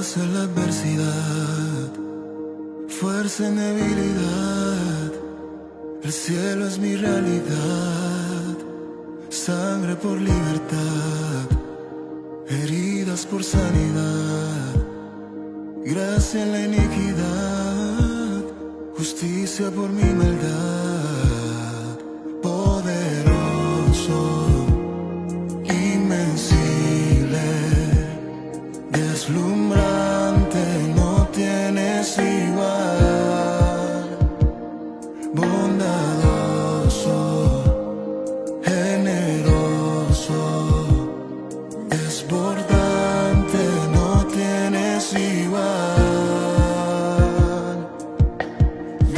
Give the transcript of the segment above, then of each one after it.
paz en la adversidad, fuerza en debilidad. El cielo es mi realidad, sangre por libertad, heridas por sanidad, gracia en la iniquidad, justicia por mi maldad. Poderoso, invencible, deslumbrante, no tienes igual. Bondadoso, generoso, desbordante, no tienes igual.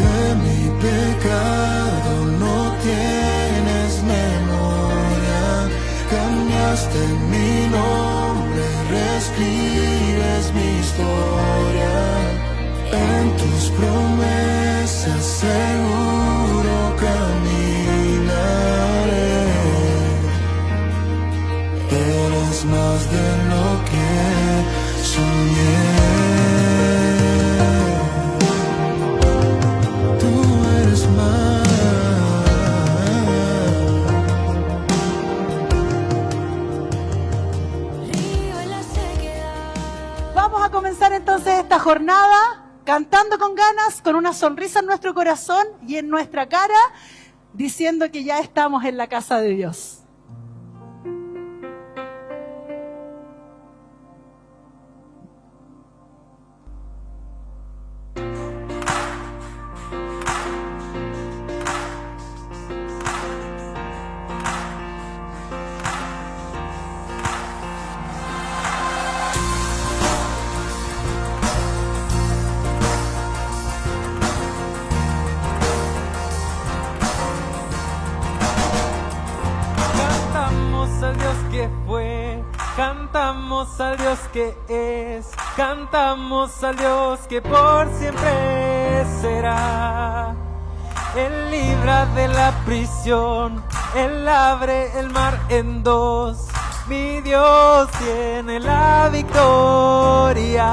De mi pecado no tienes memoria, cambiaste mi nombre, reescribes mi historia. En tus promesas seguro caminaré. Eres más de lo que soñé. Tú eres más. Vamos a comenzar entonces esta jornada cantando con ganas, con una sonrisa en nuestro corazón y en nuestra cara, diciendo que ya estamos en la casa de Dios. Al Dios que fue, cantamos al Dios que es, cantamos al Dios que por siempre será. Él libra de la prisión, Él abre el mar en dos, mi Dios tiene la victoria.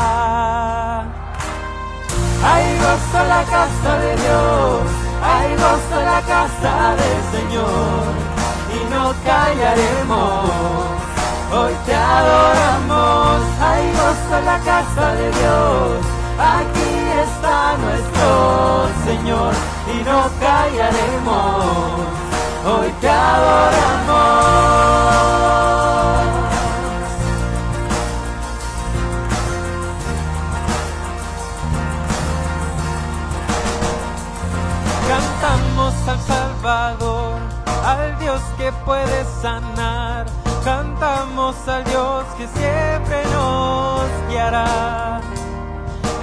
Hay gozo en la casa de Dios, hay gozo en la casa del Señor. Y no callaremos, hoy te adoramos, hay gozo en la casa de Dios, aquí está nuestro Señor, y no callaremos, hoy te adoramos. Cantamos al Salvador, al Dios que puede sanar, cantamos al Dios que siempre nos guiará.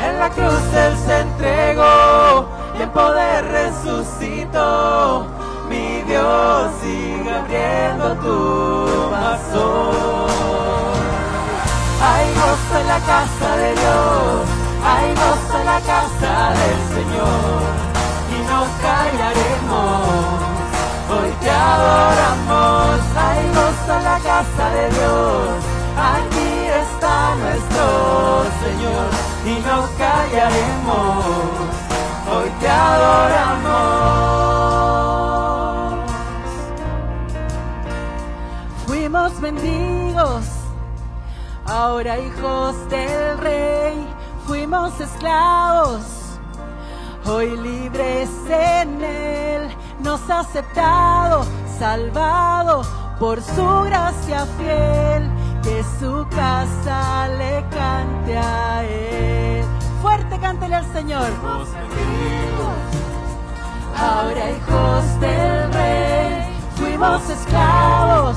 En la cruz Él se entregó y en poder resucitó, mi Dios sigue abriendo tu paso. Hay gozo en la casa de Dios, hay gozo en la casa del Señor, y no callaremos, hoy te adoramos, hay gozo en la casa de Dios, aquí está nuestro Señor, y no callaremos, hoy te adoramos. Fuimos mendigos, ahora hijos del Rey, fuimos esclavos, hoy libres en Él, nos ha aceptado, salvado por su gracia fiel, que su casa le cante a Él. Fuerte cántele al Señor. Ahora hijos del Rey, fuimos esclavos,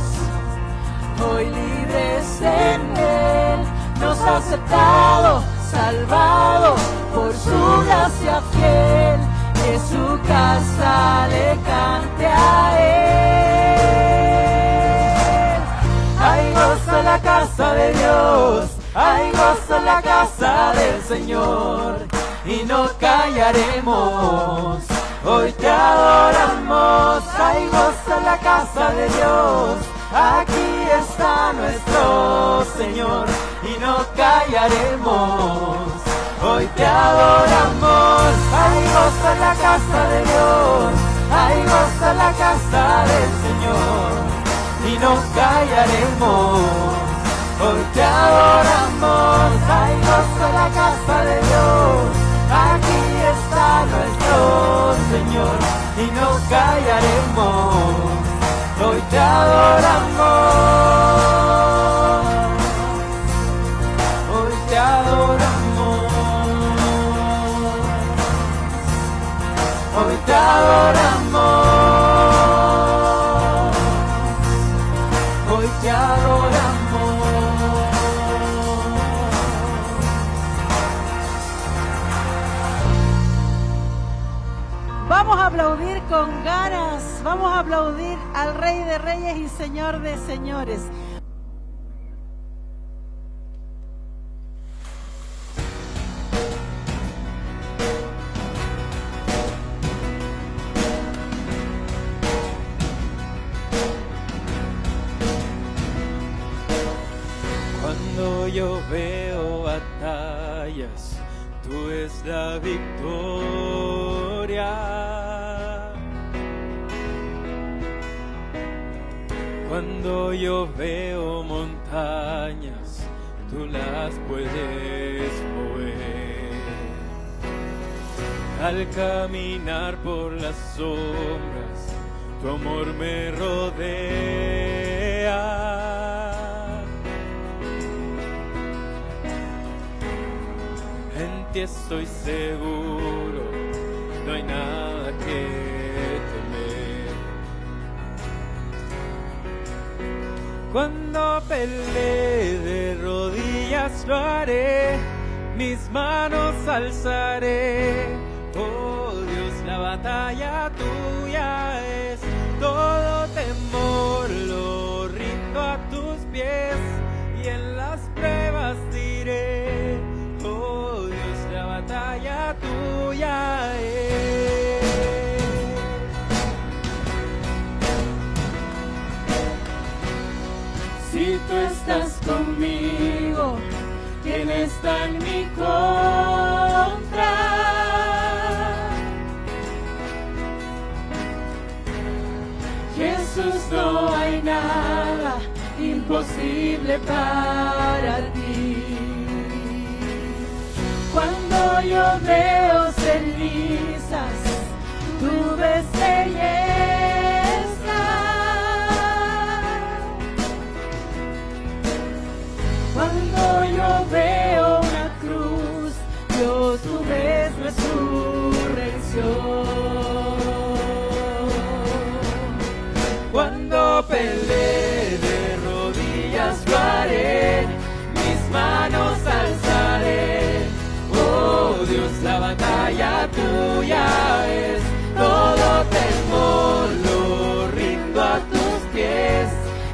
hoy libres en Él, nos ha aceptado, salvado por su gracia fiel, que su casa le cante a Él. Hay gozo en la casa de Dios, hay gozo en la casa del Señor, y no callaremos, hoy te adoramos. Hay gozo en la casa de Dios, aquí está nuestro Señor y no callaremos. Hoy te adoramos, hay gozo en la casa de Dios, hay gozo en la casa del Señor y no callaremos. Hoy te adoramos, hay gozo en la casa de Dios, aquí está nuestro Señor y no callaremos. Hoy te adoramos, hoy te adoramos, hoy te adoramos, hoy te adoramos. Vamos a aplaudir con ganas, vamos a aplaudir al Rey de Reyes y Señor de Señores. Cuando yo veo batallas, tú es la victoria. Cuando yo veo montañas, tú las puedes mover. Al caminar por las sombras, tu amor me rodea. En ti estoy seguro, no hay nada que temer. Cuando pelee de rodillas lo haré, mis manos alzaré. Oh Dios, la batalla tuya es, todo temor lo rindo a tus pies y en las pruebas diré, oh Dios, la batalla tuya es. Si tú estás conmigo, ¿quién está en mi contra? Jesús, no hay nada imposible para ti. Cuando yo veo cenizas, tú ves belleza. Cuando yo veo una cruz, Dios, tú ves resurrección. Cuando peleé de rodillas lo haré, mis manos alzaré. Oh Dios, la batalla tuya es, todo temor lo rindo a tus pies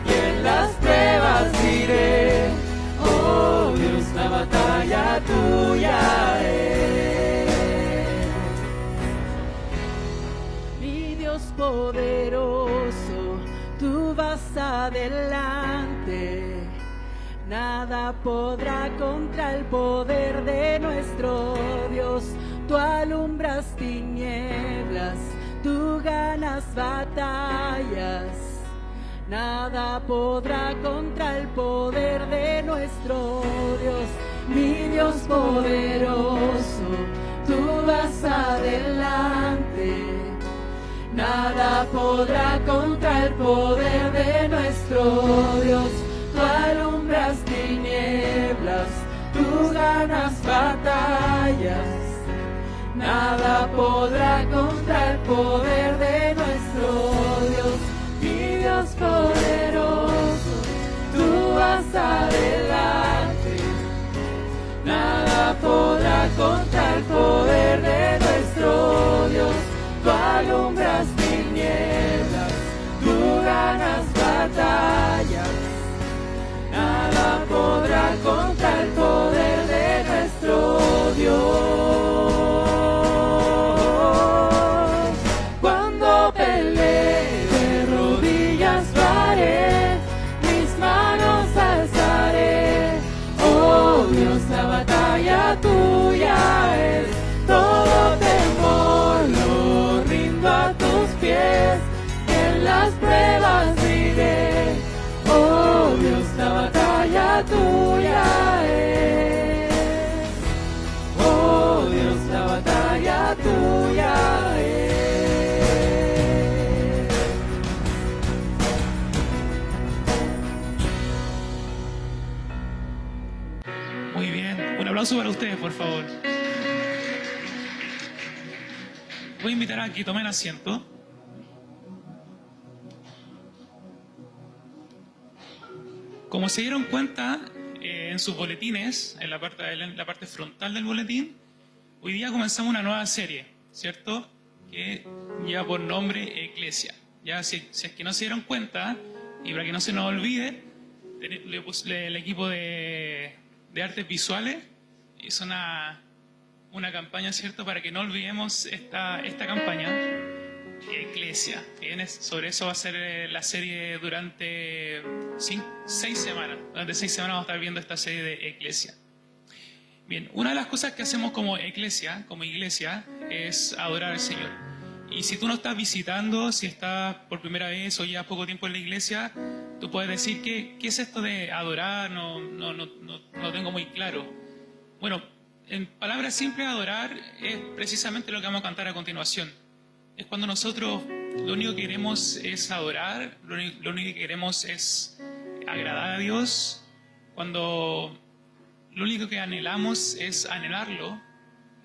y en las pruebas diré, oh Dios, la batalla tuya es. Mi Dios poderoso, tú vas adelante. Nada podrá contra el poder de nuestro Dios. Tú alumbras tinieblas, tú ganas batallas. Nada podrá contra el poder de nuestro Dios. Mi Dios poderoso, tú vas adelante. Nada podrá contra el poder de nuestro Dios. Tú alumbras tinieblas, tú ganas batallas. Nada podrá contra el poder de nuestro Dios. Mi Dios poderoso, tú vas adelante. Nada podrá contra el poder de nuestro Dios. Tú alumbras tinieblas, tú ganas batallas. Nada podrá contra el poder de nuestro Dios. Cuando peleé de rodillas lo haré, mis manos aplauso para ustedes, por favor. Voy a invitar a que tomen asiento. Como se dieron cuenta en sus boletines, en la parte frontal del boletín, hoy día comenzamos una nueva serie, ¿cierto? Que lleva por nombre Eclesia. Ya si es que no se dieron cuenta, y para que no se nos olvide, el equipo de artes visuales hizo una campaña, ¿cierto? Para que no olvidemos esta campaña, Eclesia. Sobre eso va a ser la serie durante 6 semanas. Durante 6 semanas vamos a estar viendo esta serie de Eclesia. Bien, una de las cosas que hacemos como iglesia, es adorar al Señor. Y si tú no estás visitando, si estás por primera vez o llevas poco tiempo en la iglesia, tú puedes decir, ¿qué es esto de adorar? No tengo muy claro. Bueno, en palabras simples, adorar es precisamente lo que vamos a cantar a continuación. Es cuando nosotros lo único que queremos es adorar, lo único que queremos es agradar a Dios, cuando lo único que anhelamos es anhelarlo,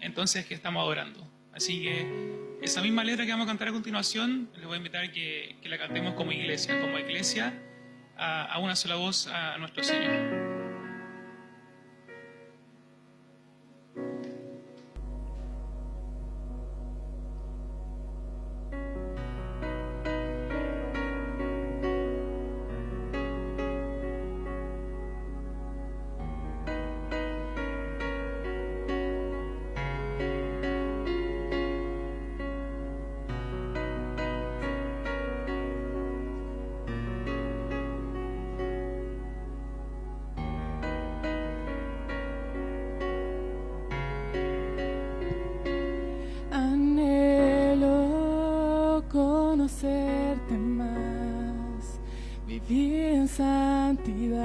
entonces que estamos adorando. Así que esa misma letra que vamos a cantar a continuación, les voy a invitar a que la cantemos como iglesia, a una sola voz a nuestro Señor. Conocerte más, vivir en santidad,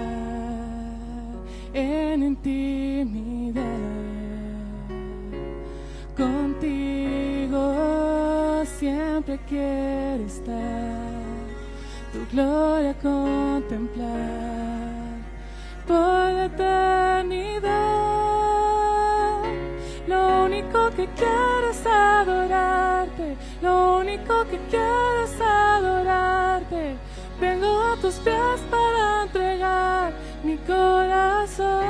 en intimidad, contigo siempre quiero estar, tu gloria contemplar, por la eternidad. Lo único que quiero es adorarte, lo único que quiero es adorarte. Vengo a tus pies para entregar mi corazón.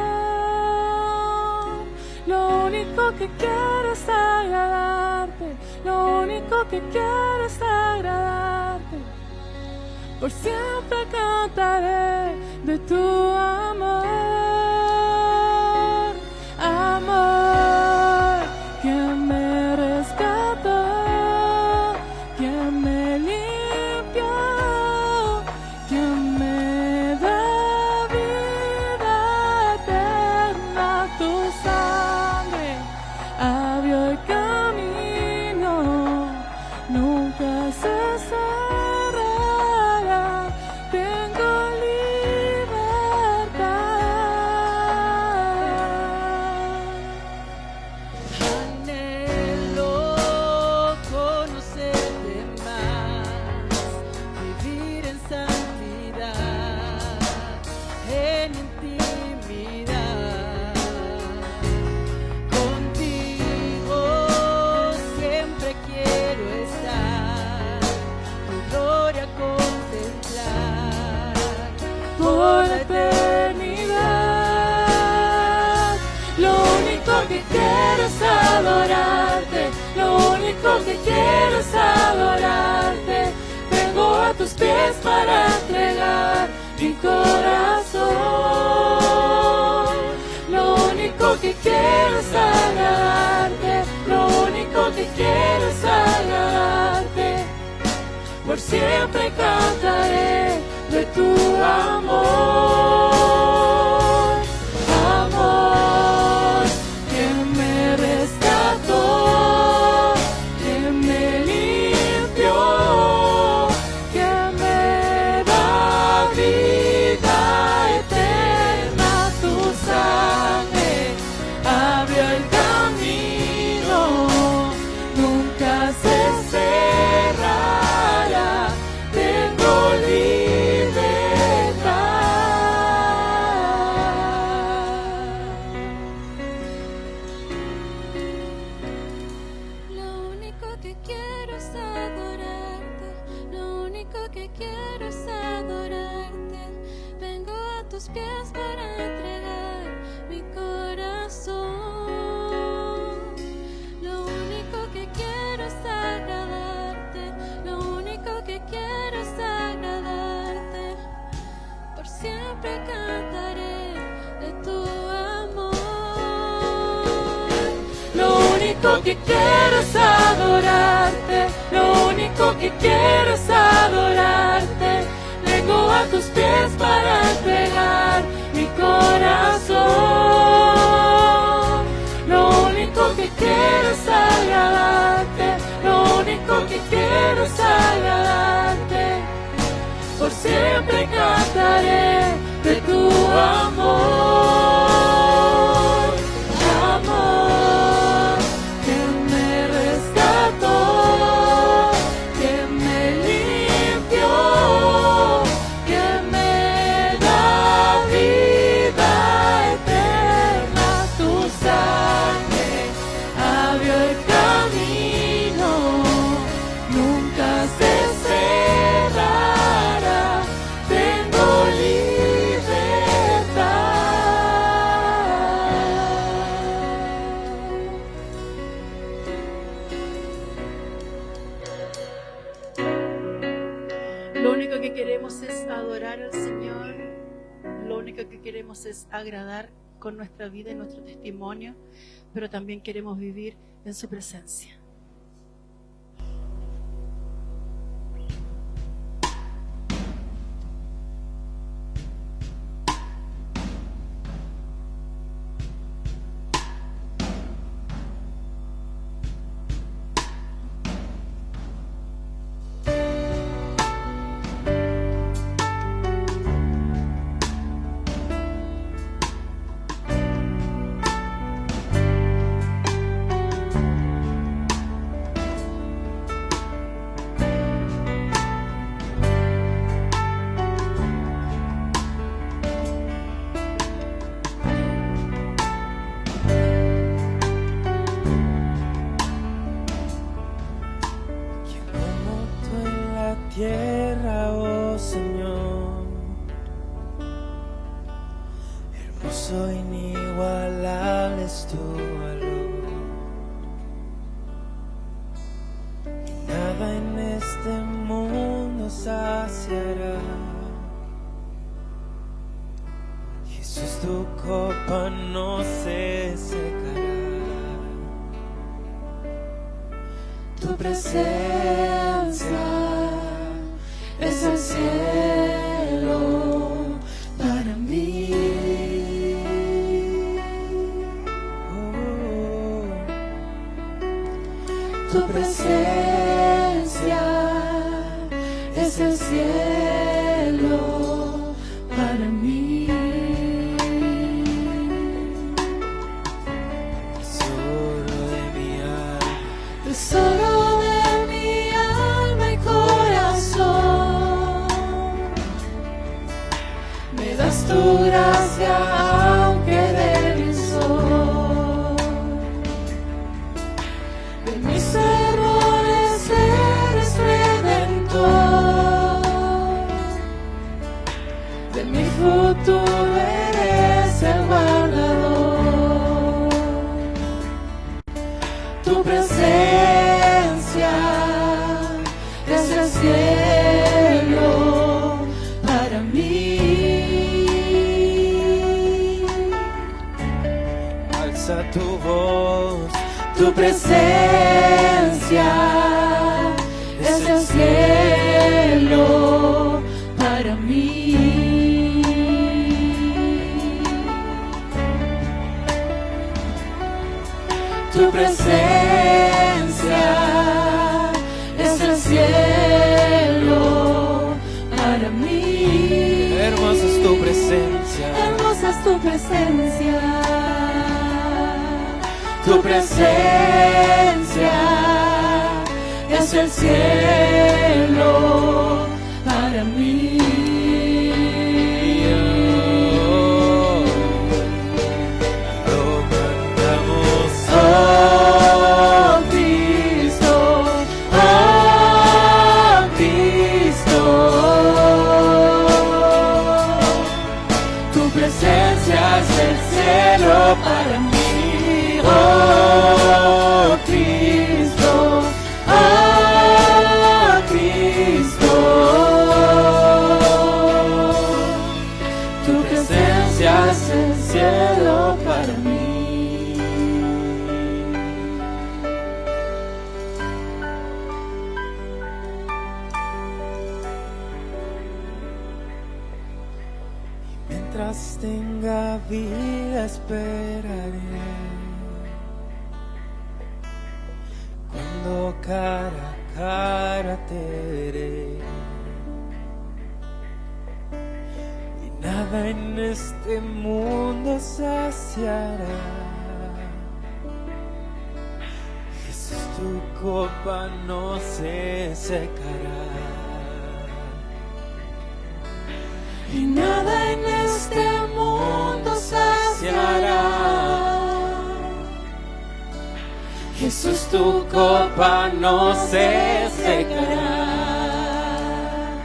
Lo único que quiero es agradarte, lo único que quiero es agradarte. Por siempre cantaré de tu amor, amor que me rescató, que me limpió, que me da vida eterna. Tu sangre abrió el camino, nunca se cerrará. Tengo libertad. Anhelo conocerte más, vivir en santidad, en intimidad. Contigo siempre quiero estar, tu gloria contemplar, por la eternidad. Lo único que quiero es adorarte, lo único que quiero es adorarte. Vengo a tus pies para entregar mi corazón. Lo único que quiero es agradarte, lo único que quiero es agradarte. Por siempre cantaré de tu amor, amor que me rescató, que me limpió, que me da vida eterna. Tu sangre abrió el camino, nunca se cerrará. Tengo libertad. único que quiero es adorarte, lo único que quiero es adorarte. Vengo a tus pies para entregar mi corazón. Lo único que quiero es agradarte, lo único que quiero es agradarte. Por siempre cantaré de tu amor, amor que me rescató, que me limpió, que me da vida eterna. Tu sangre abrió el camino, nunca se cerrará. Tengo libertad. Lo único que queremos es adorar al Señor. Lo único que queremos es agradar con nuestra vida y nuestro testimonio, pero también queremos vivir en su presencia. Tierra, oh Señor, hermoso, inigualable es tu valor, y nada en este mundo saciará. Jesús, tu copa no se secará. Tu presencia es el cielo para mí. Tu presencia es el cielo para mí. Tesoro de mi alma, Tesoro de mi alma y corazón, me das tu gracia aunque débil soy. De mis errores eres redentor, de mi futuro eres el guardador. Tu presencia es el cielo para mí. alza tu voz, Tu presencia es el cielo para mí. Tu presencia es el cielo para mí. hermosa es tu presencia. Hermosa es tu presencia. Tu presencia es el cielo para mí. Lo cantamos. Oh Cristo, oh Cristo, tu presencia es el cielo para mí. Oh Cristo, oh Cristo, mientras tenga vida esperaré. Cuando cara a cara te veré. Y nada en este mundo saciará. Jesús, tu copa no se secará. Y nada en este mundo saciará. Jesús, tu copa no se secará.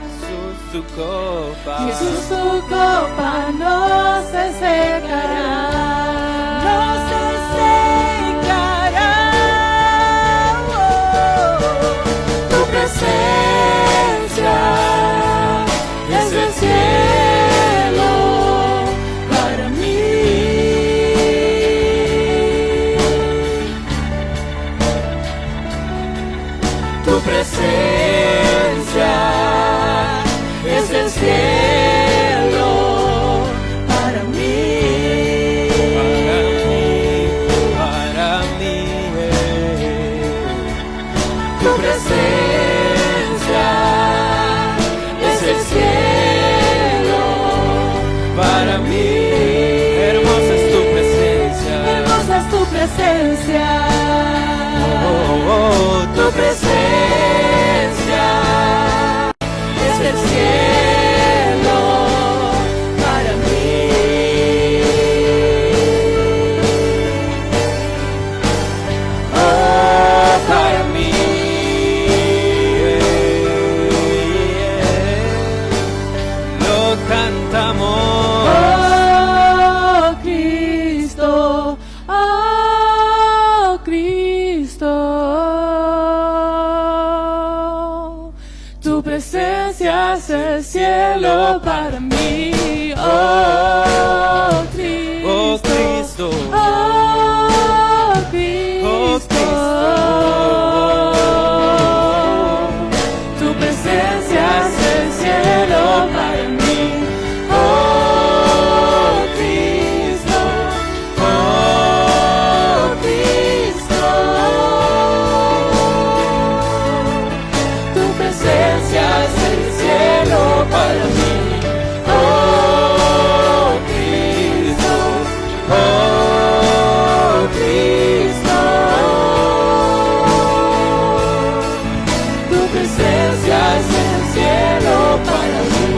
Jesús, tu copa. Jesús, tu copa no se secará. No se secará. Tu presencia es el cielo para mí. Tu presencia es el cielo para mí. Para mí. Tu presencia es el cielo Para mí. Hermosa es tu presencia. hermosa es tu presencia. Tu presencia es el cielo para mí. Oh, para mí. Lo cantamos. Oh Cristo, oh Cristo, tu presencia es el cielo para mí. Oh Cristo, Oh, Cristo. oh Oh, Cristo, tu presencia es el cielo para mí. Oh Cristo, oh Cristo, tu presencia es el cielo para mí. Oh Cristo, oh Cristo, tu presencia es el cielo para mí.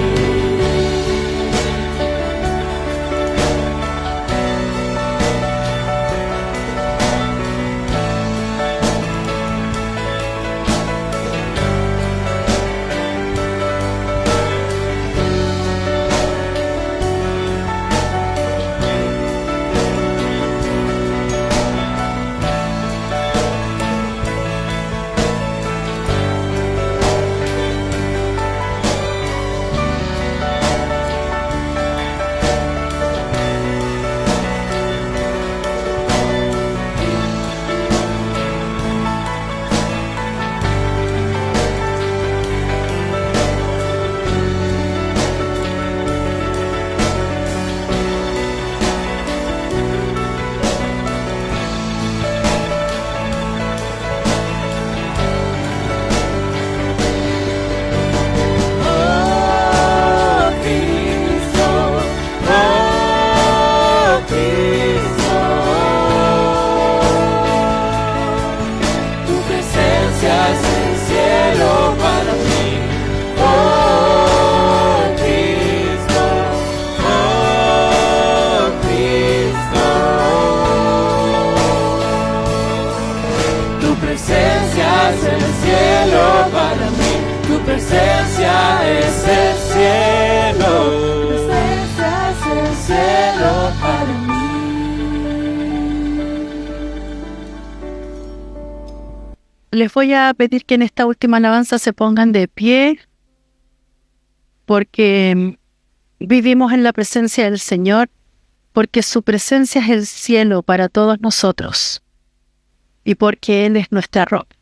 Oh Cristo, oh Cristo, tu presencia es el cielo para mí. Oh Cristo, oh Cristo, tu presencia es el cielo para mí. Tu presencia es el cielo. Tu presencia es el cielo para mí. Les voy a pedir que en esta última alabanza se pongan de pie, porque vivimos en la presencia del Señor, porque su presencia es el cielo para todos nosotros y porque Él es nuestra roca.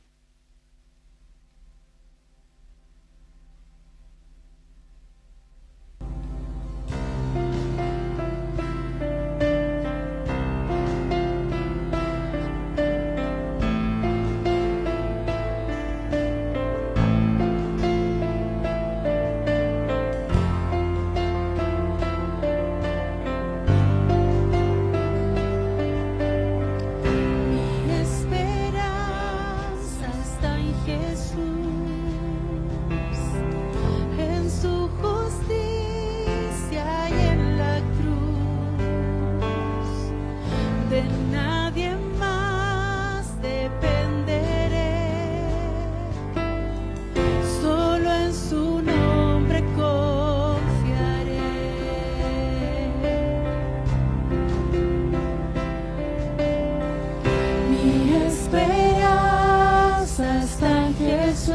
Mi esperanza está en Jesús,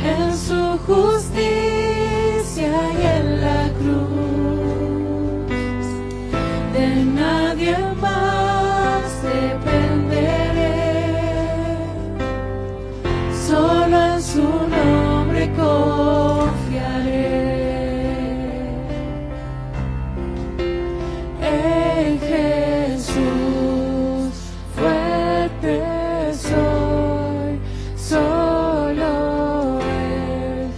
en su justicia y en la cruz. De nadie más dependeré, solo en su nombre confiaré. En Jesús fuerte soy, solo Él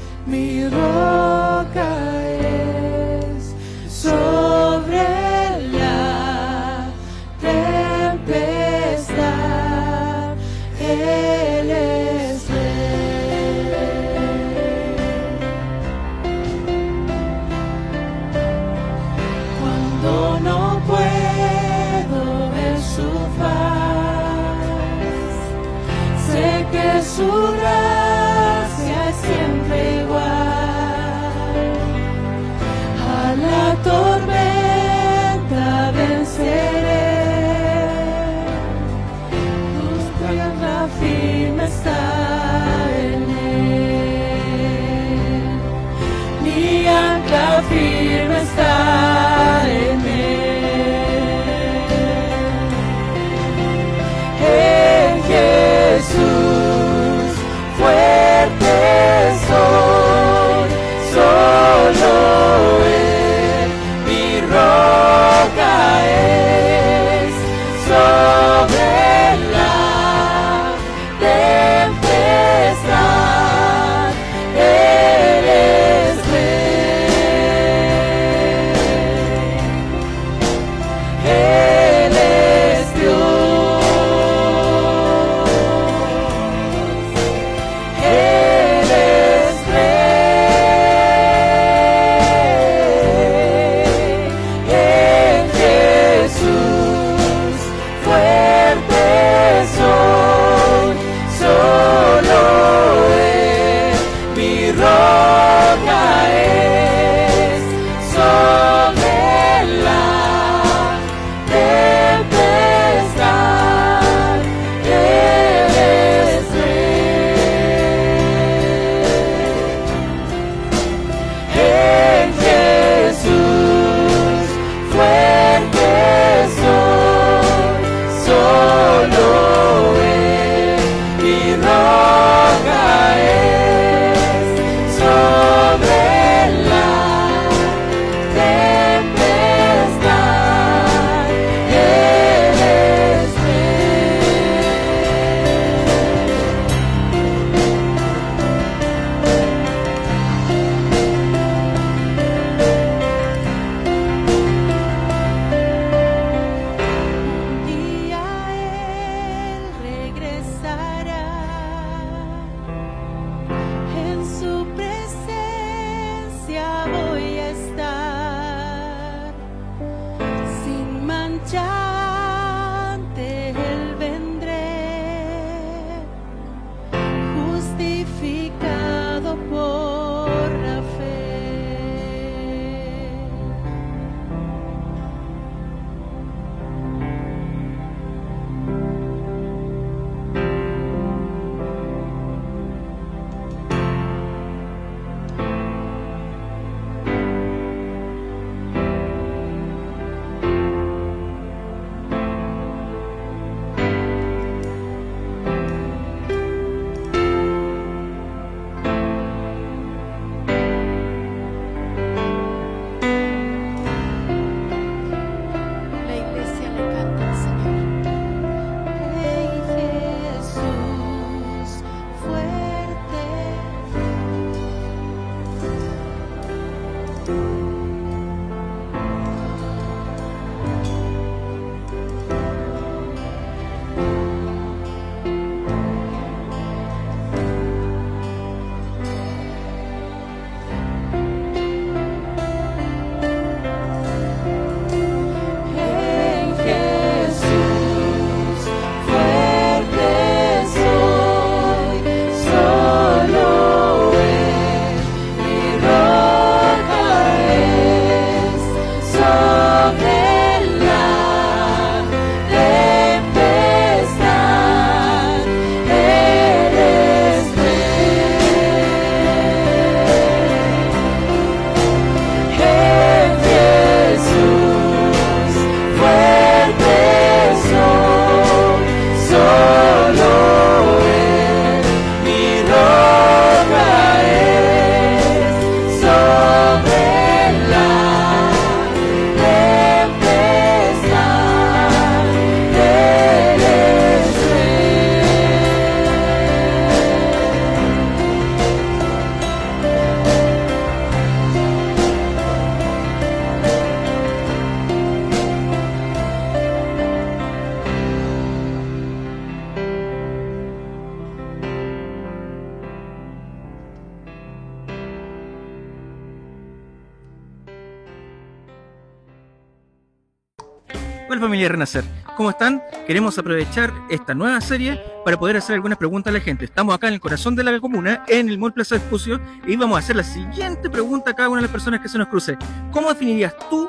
tal, familia Renacer? ¿Cómo están? Queremos aprovechar esta nueva serie para poder hacer algunas preguntas a la gente. Estamos acá en el corazón de la comuna, en el Mall Plaza Vespucio, y vamos a hacer la siguiente pregunta a cada una de las personas que se nos cruce. ¿Cómo definirías tú,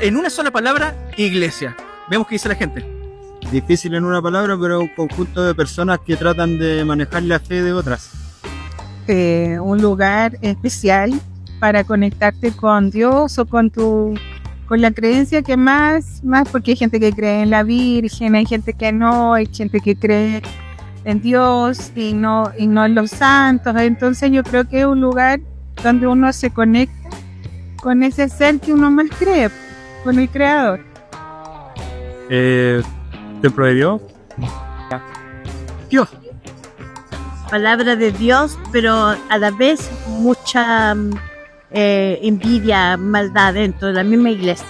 en una sola palabra, iglesia? Veamos qué dice la gente. Difícil en una palabra, pero un conjunto de personas que tratan de manejar la fe de otras. Un lugar especial para conectarte con Dios o con la creencia que más, porque hay gente que cree en la Virgen, hay gente que no, hay gente que cree en Dios y no en los santos. Entonces yo creo que es un lugar donde uno se conecta con ese ser que uno más cree, con el Creador. Templo de Dios. Dios. Palabra de Dios, pero a la vez mucha envidia, maldad dentro de la misma iglesia.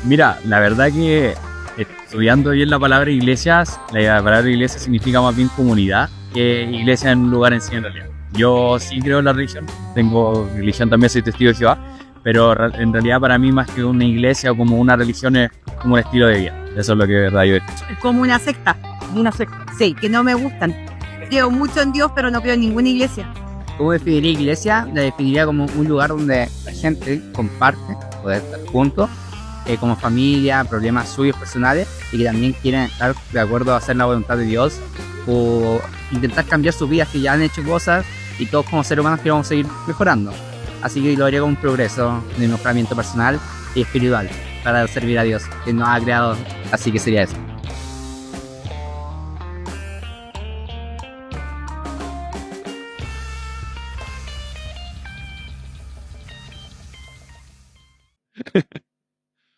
Mira, la verdad que estudiando bien la palabra iglesias, la palabra iglesia significa más bien comunidad que iglesia en un lugar en sí en realidad. Yo sí creo en la religión, tengo religión también, soy testigo de Jehová, pero en realidad para mí más que una iglesia o como una religión es como un estilo de vida. Eso es lo que de verdad yo escucho. Como una secta. Sí, que no me gustan. Creo mucho en Dios, pero no creo en ninguna iglesia. ¿Cómo definiría iglesia? La definiría como un lugar donde la gente comparte, poder estar juntos, como familia, problemas suyos personales, y que también quieren estar de acuerdo a hacer la voluntad de Dios o intentar cambiar sus vidas, que ya han hecho cosas y todos como seres humanos queremos seguir mejorando. Así que lo haría como un progreso de mejoramiento personal y espiritual para servir a Dios, que nos ha creado. Así que sería eso.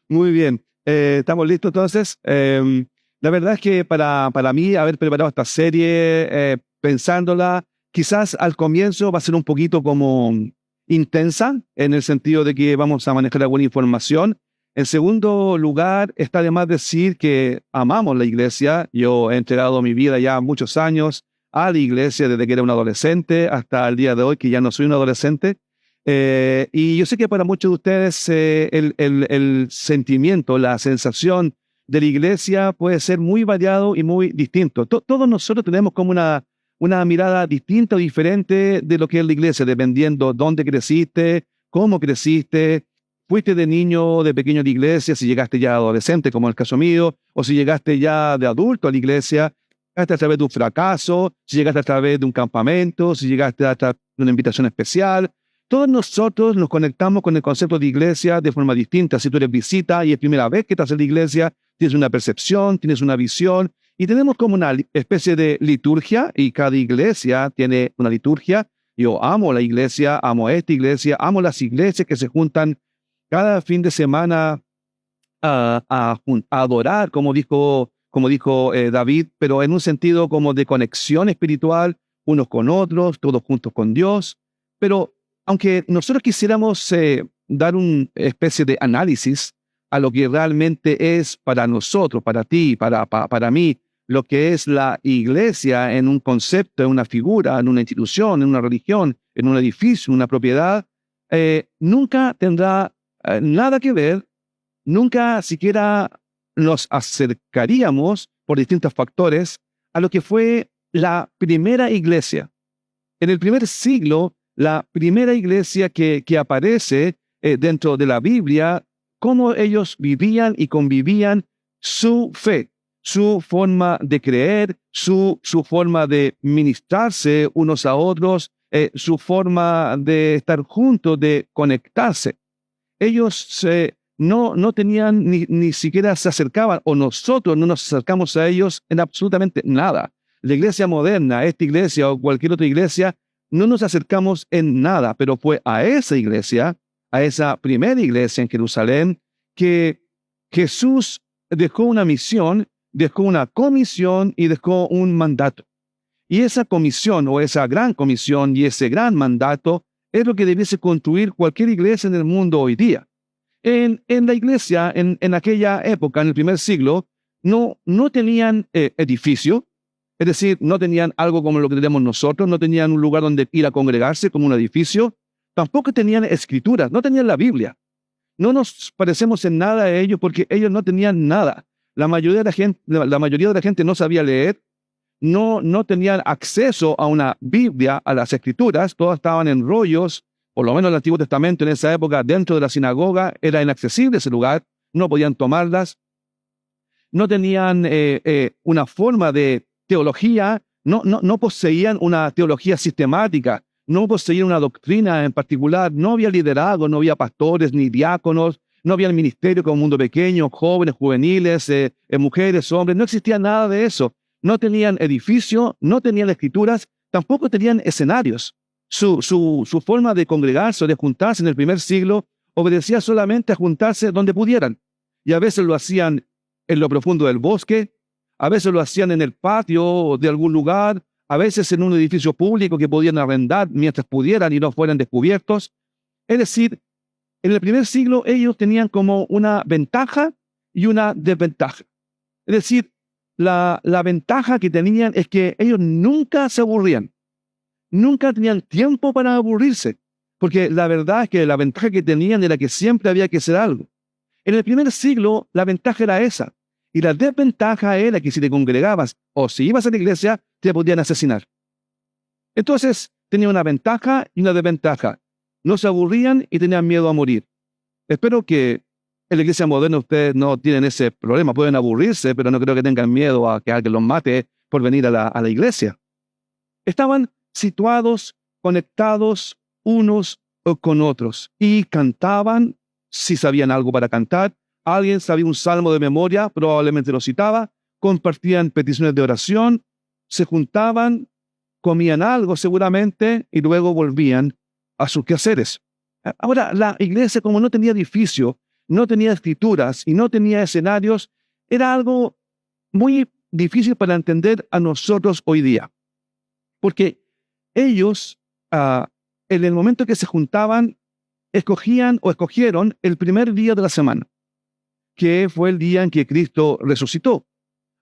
Muy bien, estamos listos entonces. La verdad es que para mí haber preparado esta serie, pensándola, quizás al comienzo va a ser un poquito como intensa, en el sentido de que vamos a manejar alguna información. En segundo lugar, está de más decir que amamos la iglesia. Yo he entregado mi vida ya muchos años a la iglesia, desde que era un adolescente hasta el día de hoy, que ya no soy un adolescente. Y yo sé que para muchos de ustedes el sentimiento, la sensación de la iglesia puede ser muy variado y muy distinto. Todos nosotros tenemos como una mirada distinta o diferente de lo que es la iglesia, dependiendo dónde creciste, cómo creciste, fuiste de niño o de pequeño a la iglesia, si llegaste ya adolescente, como en el caso mío, o si llegaste ya de adulto a la iglesia, llegaste a través de un fracaso, si llegaste a través de un campamento, si llegaste a través de una invitación especial. Todos nosotros nos conectamos con el concepto de iglesia de forma distinta. Si tú eres visita y es primera vez que estás en la iglesia, tienes una percepción, tienes una visión, y tenemos como una especie de liturgia, y cada iglesia tiene una liturgia. Yo amo la iglesia, amo esta iglesia, amo las iglesias que se juntan cada fin de semana a adorar, como dijo David, pero en un sentido como de conexión espiritual, unos con otros, todos juntos con Dios. Pero aunque nosotros quisiéramos dar una especie de análisis a lo que realmente es para nosotros, para ti, para mí, lo que es la iglesia en un concepto, en una figura, en una institución, en una religión, en un edificio, en una propiedad, nunca tendrá nada que ver, nunca siquiera nos acercaríamos por distintos factores a lo que fue la primera iglesia. En el primer siglo, la primera iglesia que aparece dentro de la Biblia, cómo ellos vivían y convivían su fe, su forma de creer, su forma de ministrarse unos a otros, su forma de estar juntos, de conectarse. Ellos no tenían, ni siquiera se acercaban, o nosotros no nos acercamos a ellos en absolutamente nada. La iglesia moderna, esta iglesia o cualquier otra iglesia, no nos acercamos en nada, pero fue a esa iglesia, a esa primera iglesia en Jerusalén, que Jesús dejó una misión, dejó una comisión y dejó un mandato. Y esa comisión o esa gran comisión y ese gran mandato es lo que debiese construir cualquier iglesia en el mundo hoy día. En la iglesia, en aquella época, en el primer siglo, no tenían edificio, es decir, no tenían algo como lo que tenemos nosotros, no tenían un lugar donde ir a congregarse como un edificio, tampoco tenían escrituras, no tenían la Biblia. No nos parecemos en nada a ellos porque ellos no tenían nada. La mayoría de la gente no sabía leer, no tenían acceso a una Biblia, a las Escrituras, todas estaban en rollos, por lo menos el Antiguo Testamento en esa época, dentro de la sinagoga, era inaccesible ese lugar, no podían tomarlas, no tenían una forma de teología, no poseían una teología sistemática, no poseían una doctrina en particular, no había liderazgo, no había pastores ni diáconos, no había el ministerio como mundo pequeño, jóvenes, juveniles, mujeres, hombres, no existía nada de eso. No tenían edificio, no tenían escrituras, tampoco tenían escenarios. Su forma de congregarse o de juntarse en el primer siglo obedecía solamente a juntarse donde pudieran. Y a veces lo hacían en lo profundo del bosque, a veces lo hacían en el patio de algún lugar, a veces en un edificio público que podían arrendar mientras pudieran y no fueran descubiertos. Es decir, en el primer siglo ellos tenían como una ventaja y una desventaja. Es decir, la ventaja que tenían es que ellos nunca se aburrían, nunca tenían tiempo para aburrirse, porque la verdad es que la ventaja que tenían era que siempre había que hacer algo. En el primer siglo la ventaja era esa, y la desventaja era que si te congregabas o si ibas a la iglesia, te podían asesinar. Entonces, tenían una ventaja y una desventaja. No se aburrían y tenían miedo a morir. Espero que en la iglesia moderna ustedes no tienen ese problema. Pueden aburrirse, pero no creo que tengan miedo a que alguien los mate por venir a la iglesia. Estaban situados, conectados unos con otros y cantaban si sabían algo para cantar. Alguien sabía un salmo de memoria, probablemente lo citaba. Compartían peticiones de oración, se juntaban, comían algo seguramente y luego volvían a sus quehaceres. Ahora, la iglesia, como no tenía edificio, no tenía escrituras y no tenía escenarios, era algo muy difícil para entender a nosotros hoy día. Porque ellos, en el momento que se juntaban, escogieron el primer día de la semana, que fue el día en que Cristo resucitó.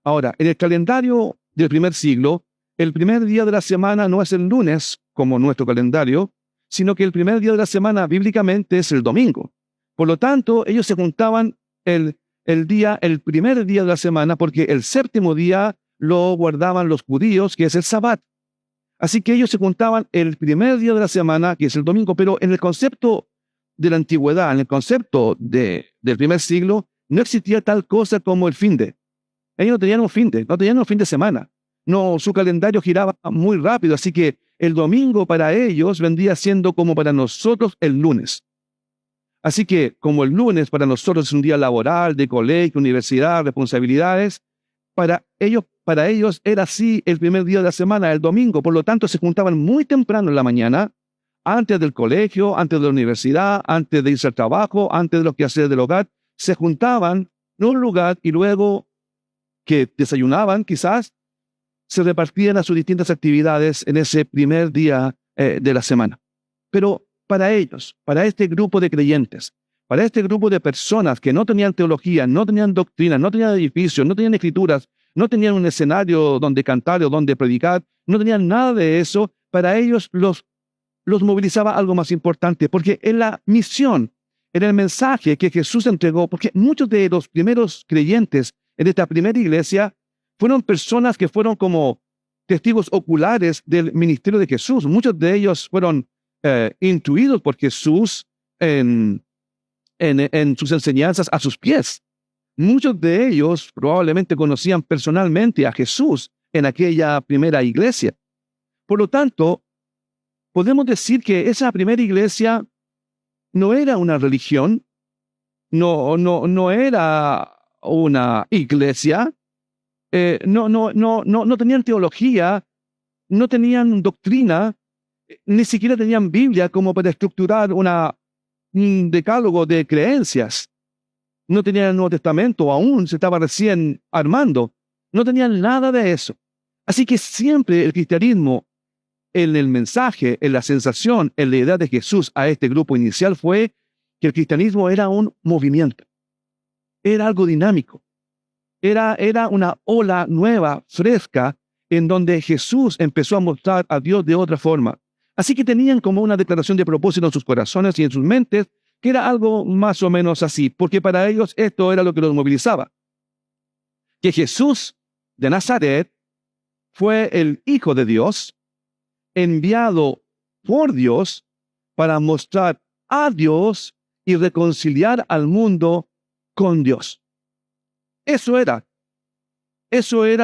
Ahora, en el calendario del primer siglo, el primer día de la semana no es el lunes, como nuestro calendario, sino que el primer día de la semana bíblicamente es el domingo. Por lo tanto, ellos se juntaban el primer día de la semana, porque el séptimo día lo guardaban los judíos, que es el Sabbat. Así que ellos se juntaban el primer día de la semana, que es el domingo, pero en el concepto de la antigüedad, en el concepto del primer siglo, no existía tal cosa como el fin de. Ellos no tenían un fin de semana. No, su calendario giraba muy rápido, así que el domingo para ellos vendría siendo como para nosotros el lunes. Así que, como el lunes para nosotros es un día laboral, de colegio, universidad, responsabilidades, para ellos era así el primer día de la semana, el domingo. Por lo tanto, se juntaban muy temprano en la mañana, antes del colegio, antes de la universidad, antes de irse al trabajo, antes de los quehaceres del hogar. Se juntaban en un lugar y luego que desayunaban, quizás, se repartían a sus distintas actividades en ese primer día de la semana. Pero para ellos, para este grupo de creyentes, para este grupo de personas que no tenían teología, no tenían doctrina, no tenían edificios, no tenían escrituras, no tenían un escenario donde cantar o donde predicar, no tenían nada de eso, para ellos los movilizaba algo más importante, porque en la misión, en el mensaje que Jesús entregó, porque muchos de los primeros creyentes en esta primera iglesia fueron personas que fueron como testigos oculares del ministerio de Jesús. Muchos de ellos fueron instruidos por Jesús en sus enseñanzas a sus pies. Muchos de ellos probablemente conocían personalmente a Jesús en aquella primera iglesia. Por lo tanto, podemos decir que esa primera iglesia no era una religión, no era una iglesia, no tenían teología, no tenían doctrina, ni siquiera tenían Biblia como para estructurar un decálogo de creencias. No tenían el Nuevo Testamento, aún se estaba recién armando. No tenían nada de eso. Así que siempre el cristianismo, en el mensaje, en la sensación, en la idea de Jesús a este grupo inicial fue que el cristianismo era un movimiento. Era algo dinámico. Era una ola nueva, fresca, en donde Jesús empezó a mostrar a Dios de otra forma. Así que tenían como una declaración de propósito en sus corazones y en sus mentes, que era algo más o menos así, porque para ellos esto era lo que los movilizaba. que Jesús de Nazaret fue el Hijo de Dios, enviado por Dios para mostrar a Dios y reconciliar al mundo con Dios. Eso era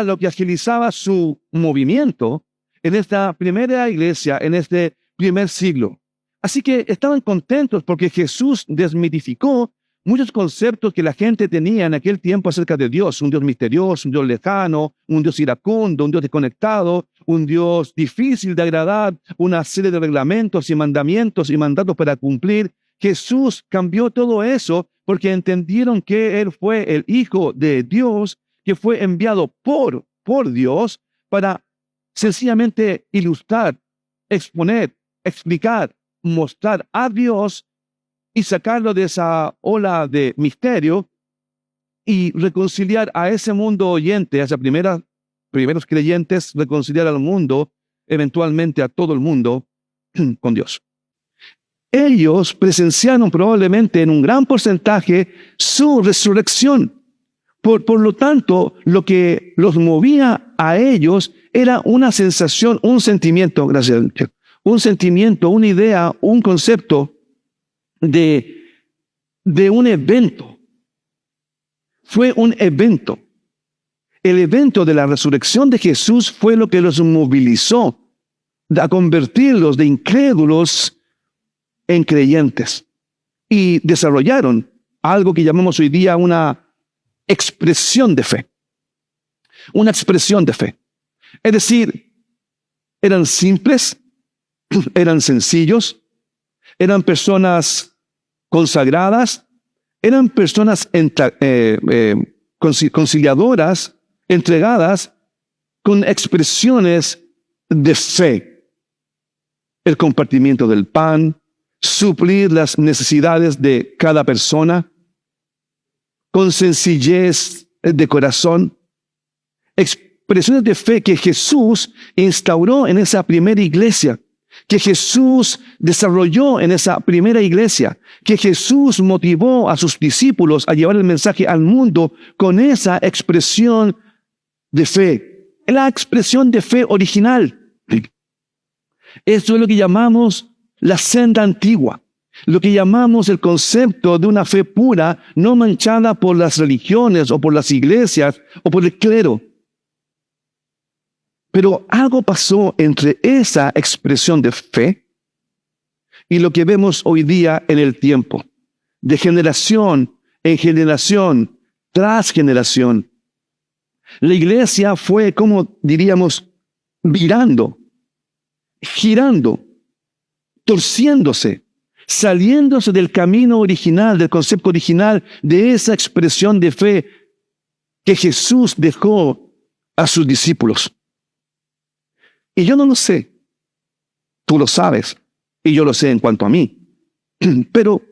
lo que agilizaba su movimiento en esta primera iglesia, en este primer siglo. Así que estaban contentos porque Jesús desmitificó muchos conceptos que la gente tenía en aquel tiempo acerca de Dios. Un Dios misterioso, un Dios lejano, un Dios iracundo, un Dios desconectado, un Dios difícil de agradar, una serie de reglamentos y mandamientos y mandatos para cumplir. Jesús cambió todo eso porque entendieron que Él fue el Hijo de Dios, que fue enviado por Dios para sencillamente ilustrar, exponer, explicar, mostrar a Dios y sacarlo de esa ola de misterio y reconciliar a ese mundo oyente, a esos primeros creyentes, reconciliar al mundo, eventualmente a todo el mundo, con Dios. Ellos presenciaron probablemente en un gran porcentaje su resurrección. Por lo tanto, lo que los movía a ellos era una sensación, un sentimiento, gracias, un sentimiento, una idea, un concepto de un evento. Fue un evento. El evento de la resurrección de Jesús fue lo que los movilizó a convertirlos de incrédulos en creyentes. Y desarrollaron algo que llamamos hoy día una expresión de fe. Una expresión de fe. Es decir, eran simples, eran sencillos, eran personas consagradas, eran personas conciliadoras, entregadas, con expresiones de fe. El compartimiento del pan, suplir las necesidades de cada persona, con sencillez de corazón, expresiones de fe que Jesús instauró en esa primera iglesia, que Jesús desarrolló en esa primera iglesia, que Jesús motivó a sus discípulos a llevar el mensaje al mundo con esa expresión de fe, la expresión de fe original. Esto es lo que llamamos la senda antigua, lo que llamamos el concepto de una fe pura, no manchada por las religiones o por las iglesias o por el clero. Pero algo pasó entre esa expresión de fe y lo que vemos hoy día en el tiempo, de generación en generación, tras generación. La iglesia fue, como diríamos, virando, girando, torciéndose, saliéndose del camino original, del concepto original, de esa expresión de fe que Jesús dejó a sus discípulos. Y yo no lo sé, tú lo sabes, y yo lo sé en cuanto a mí. Pero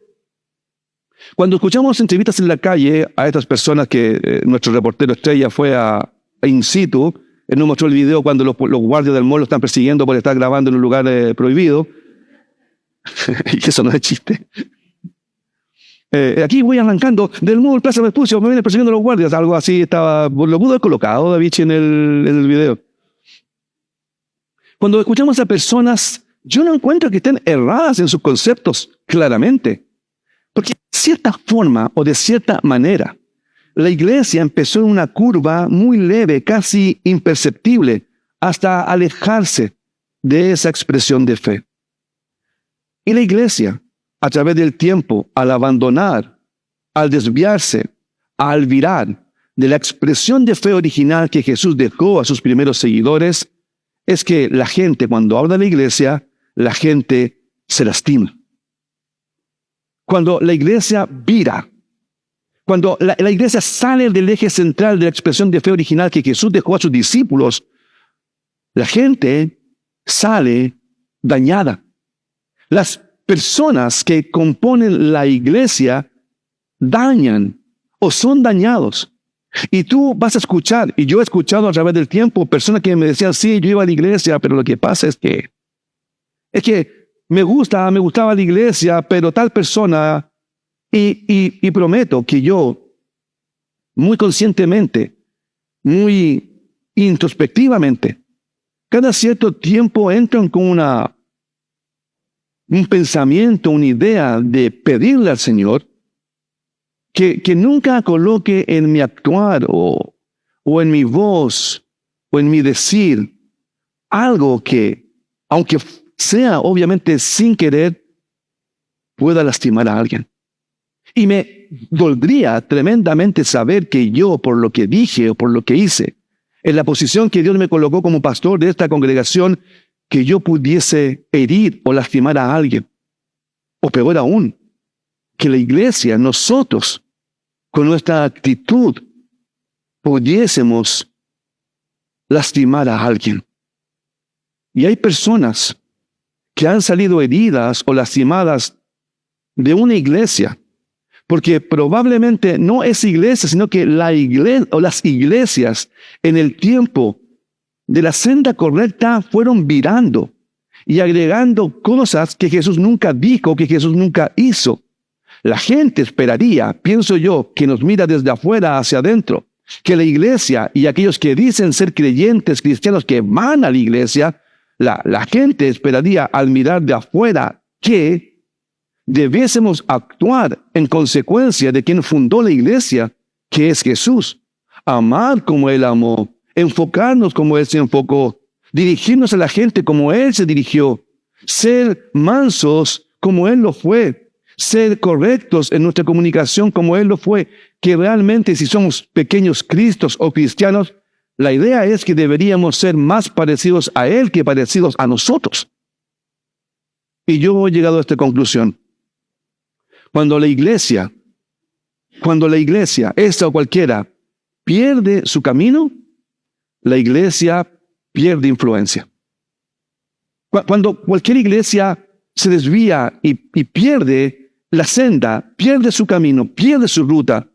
cuando escuchamos entrevistas en la calle a estas personas que nuestro reportero estrella fue a in situ, él nos mostró el video cuando los guardias del mall lo están persiguiendo por estar grabando en un lugar prohibido. Y eso no es chiste. Aquí voy arrancando del mall Plaza Vespucio, me vienen persiguiendo los guardias, algo así estaba, lo pudo haber colocado David en el video. Cuando escuchamos a personas, yo no encuentro que estén erradas en sus conceptos, claramente. Porque de cierta forma o de cierta manera, la iglesia empezó en una curva muy leve, casi imperceptible, hasta alejarse de esa expresión de fe. Y la iglesia, a través del tiempo, al abandonar, al desviarse, al virar de la expresión de fe original que Jesús dejó a sus primeros seguidores, es que la gente, cuando habla de la iglesia, la gente se lastima. Cuando la iglesia vira, cuando la iglesia sale del eje central de la expresión de fe original que Jesús dejó a sus discípulos, la gente sale dañada. Las personas que componen la iglesia dañan o son dañados. Y tú vas a escuchar, y yo he escuchado a través del tiempo, personas que me decían, sí, yo iba a la iglesia, pero lo que pasa es que me gustaba la iglesia, pero tal persona, y prometo que yo, muy conscientemente, muy introspectivamente. Cada cierto tiempo entran con un pensamiento, una idea de pedirle al Señor que nunca coloque en mi actuar o en mi voz o en mi decir algo que, aunque sea obviamente sin querer, pueda lastimar a alguien. Y me dolería tremendamente saber que yo, por lo que dije o por lo que hice, en la posición que Dios me colocó como pastor de esta congregación, que yo pudiese herir o lastimar a alguien. O peor aún, que la iglesia, nosotros, con nuestra actitud, pudiésemos lastimar a alguien. Y hay personas que han salido heridas o lastimadas de una iglesia, porque probablemente no es iglesia, sino que la iglesia o las iglesias en el tiempo de la senda correcta fueron virando y agregando cosas que Jesús nunca dijo, que Jesús nunca hizo. La gente esperaría, pienso yo, que nos mira desde afuera hacia adentro, que la iglesia y aquellos que dicen ser creyentes cristianos que van a la iglesia, la gente esperaría al mirar de afuera que debiésemos actuar en consecuencia de quien fundó la iglesia, que es Jesús. Amar como Él amó, enfocarnos como Él se enfocó, dirigirnos a la gente como Él se dirigió, ser mansos como Él lo fue, ser correctos en nuestra comunicación como Él lo fue, que realmente si somos pequeños cristos o cristianos, la idea es que deberíamos ser más parecidos a Él que parecidos a nosotros. Y yo he llegado a esta conclusión. Cuando la iglesia, esta o cualquiera, pierde su camino, la iglesia pierde influencia. Cuando cualquier iglesia se desvía y pierde la senda, pierde su camino, pierde su ruta,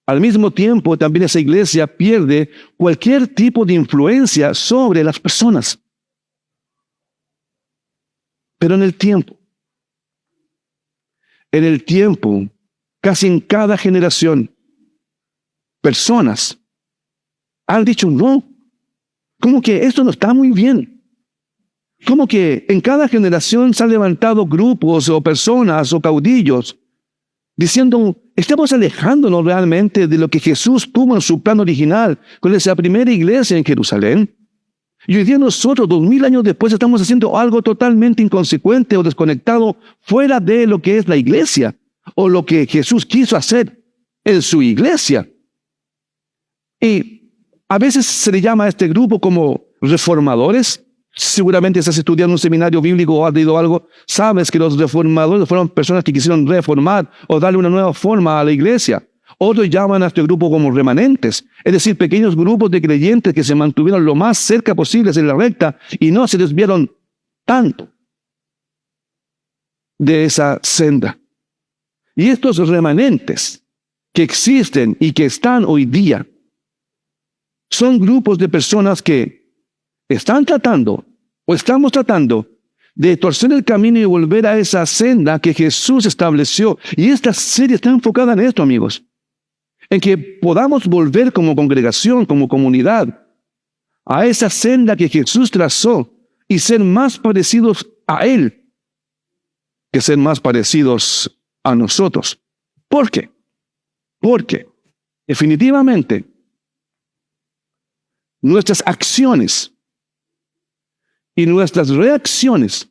al mismo tiempo también esa iglesia pierde cualquier tipo de influencia sobre las personas. Pero en el tiempo, casi en cada generación, personas han dicho no. Como que esto no está muy bien. Como que en cada generación se han levantado grupos o personas o caudillos diciendo, estamos alejándonos realmente de lo que Jesús tuvo en su plan original con esa primera iglesia en Jerusalén. Y hoy día nosotros, 2000 años después, estamos haciendo algo totalmente inconsecuente o desconectado fuera de lo que es la iglesia o lo que Jesús quiso hacer en su iglesia. Y a veces se le llama a este grupo como reformadores. Seguramente si has estudiado en un seminario bíblico o has leído algo, sabes que los reformadores fueron personas que quisieron reformar o darle una nueva forma a la iglesia. Otros llaman a este grupo como remanentes, es decir, pequeños grupos de creyentes que se mantuvieron lo más cerca posible en la recta y no se desviaron tanto de esa senda. Y estos remanentes que existen y que están hoy día son grupos de personas que están tratando o estamos tratando de torcer el camino y volver a esa senda que Jesús estableció. Y esta serie está enfocada en esto, amigos, en que podamos volver como congregación, como comunidad, a esa senda que Jesús trazó y ser más parecidos a Él que ser más parecidos a nosotros. ¿Por qué? Porque definitivamente nuestras acciones y nuestras reacciones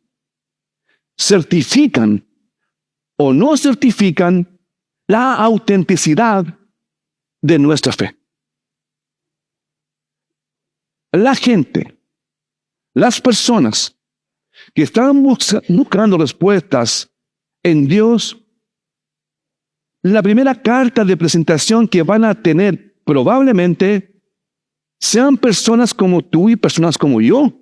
certifican o no certifican la autenticidad de nuestra fe. La gente, las personas que están buscando respuestas en Dios, la primera carta de presentación que van a tener probablemente sean personas como tú y personas como yo.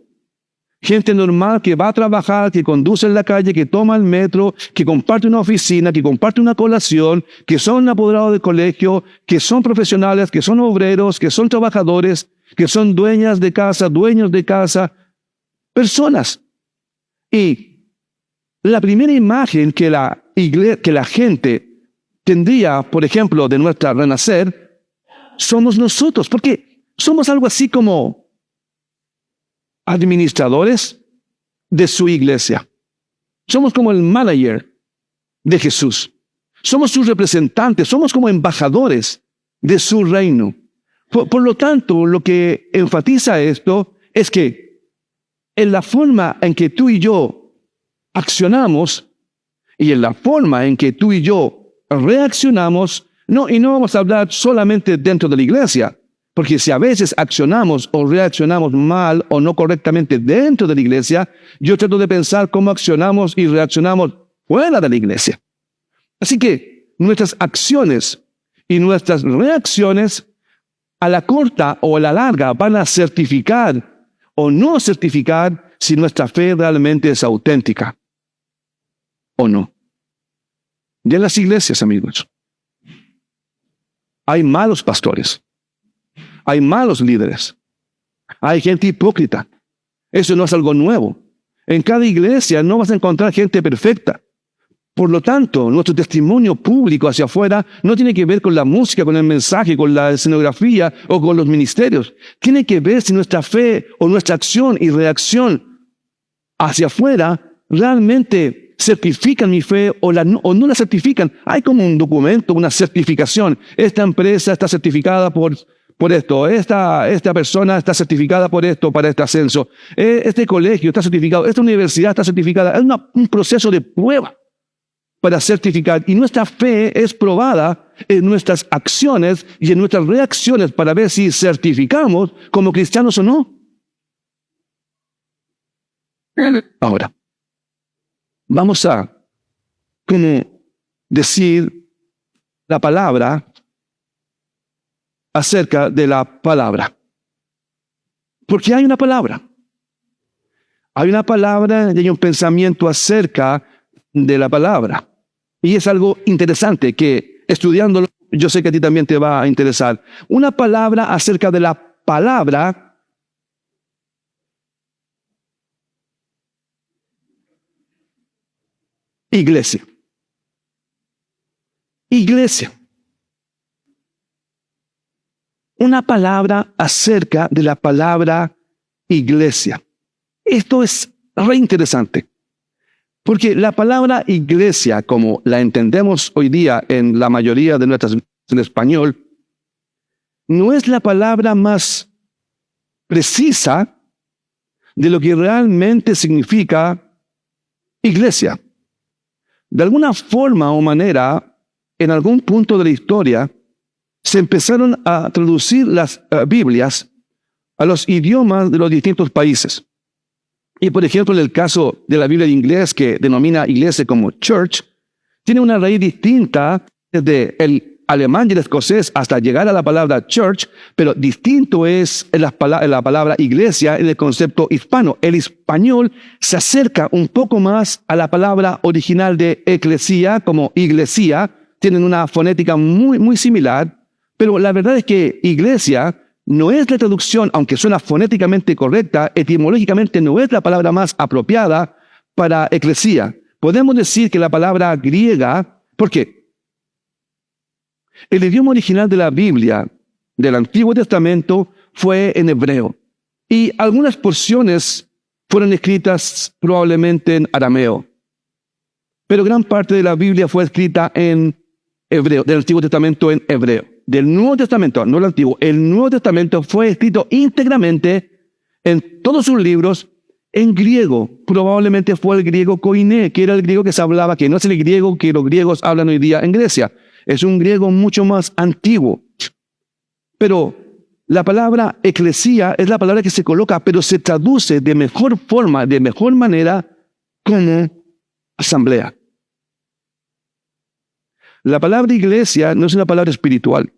Gente normal que va a trabajar, que conduce en la calle, que toma el metro, que comparte una oficina, que comparte una colación, que son apoderados de colegio, que son profesionales, que son obreros, que son trabajadores, que son dueñas de casa, dueños de casa, personas. Y la primera imagen que la gente tendría, por ejemplo, de nuestra renacer, somos nosotros, porque Somos algo así como administradores de su iglesia. Somos como el manager de Jesús. Somos sus representantes, somos como embajadores de su reino. Por lo tanto, lo que enfatiza esto es que en la forma en que tú y yo accionamos y en la forma en que tú y yo reaccionamos, y no vamos a hablar solamente dentro de la iglesia, porque si a veces accionamos o reaccionamos mal o no correctamente dentro de la iglesia, yo trato de pensar cómo accionamos y reaccionamos fuera de la iglesia. Así que nuestras acciones y nuestras reacciones a la corta o a la larga van a certificar o no certificar si nuestra fe realmente es auténtica o no. Y en las iglesias, amigos, hay malos pastores, hay malos líderes, hay gente hipócrita. Eso no es algo nuevo. En cada iglesia no vas a encontrar gente perfecta. Por lo tanto, nuestro testimonio público hacia afuera no tiene que ver con la música, con el mensaje, con la escenografía o con los ministerios. Tiene que ver si nuestra fe o nuestra acción y reacción hacia afuera realmente certifican mi fe o no la certifican. Hay como un documento, una certificación. Esta empresa está certificada por esto. Esta persona está certificada por esto para este ascenso. Este colegio está certificado. Esta universidad está certificada. Es un proceso de prueba para certificar, y nuestra fe es probada en nuestras acciones y en nuestras reacciones para ver si certificamos como cristianos o no. Ahora, vamos a decir la palabra acerca de la palabra. Porque hay una palabra. Hay una palabra y hay un pensamiento acerca de la palabra. Y es algo interesante que, estudiándolo, yo sé que a ti también te va a interesar. Una palabra acerca de la palabra iglesia. Iglesia. Una palabra acerca de la palabra iglesia. Esto es re interesante. Porque la palabra iglesia, como la entendemos hoy día en la mayoría de nuestras en español, no es la palabra más precisa de lo que realmente significa iglesia. De alguna forma o manera, en algún punto de la historia, se empezaron a traducir las Biblias a los idiomas de los distintos países. Y por ejemplo, en el caso de la Biblia de inglés, que denomina iglesia como church, tiene una raíz distinta desde el alemán y el escocés hasta llegar a la palabra church, pero distinto es en la palabra iglesia en el concepto hispano. El español se acerca un poco más a la palabra original de eclesia, como iglesia, tienen una fonética muy, muy similar, pero la verdad es que iglesia no es la traducción, aunque suena fonéticamente correcta, etimológicamente no es la palabra más apropiada para eclesía. Podemos decir que la palabra griega, ¿por qué? El idioma original de la Biblia, del Antiguo Testamento, fue en hebreo. Y algunas porciones fueron escritas probablemente en arameo. Pero gran parte de la Biblia fue escrita en hebreo, del Antiguo Testamento en hebreo. Del Nuevo Testamento, no el Antiguo, el Nuevo Testamento fue escrito íntegramente en todos sus libros en griego. Probablemente fue el griego koiné, que era el griego que se hablaba, que no es el griego que los griegos hablan hoy día en Grecia. Es un griego mucho más antiguo. Pero la palabra eclesía es la palabra que se coloca, pero se traduce de mejor forma, de mejor manera, como asamblea. La palabra iglesia no es una palabra espiritual.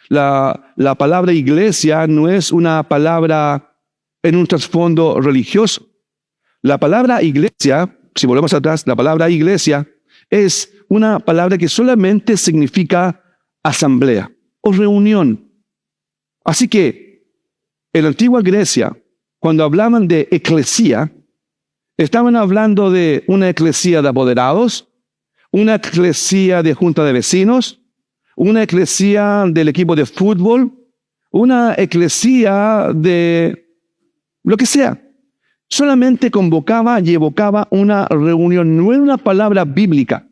La palabra iglesia no es una palabra en un trasfondo religioso. La palabra iglesia, si volvemos atrás, la palabra iglesia es una palabra que solamente significa asamblea o reunión. Así que en la antigua Grecia, cuando hablaban de eclesía, estaban hablando de una eclesía de apoderados, una eclesía de junta de vecinos, una eclesía del equipo de fútbol, una eclesía de lo que sea. Solamente convocaba y evocaba una reunión. No era una palabra bíblica,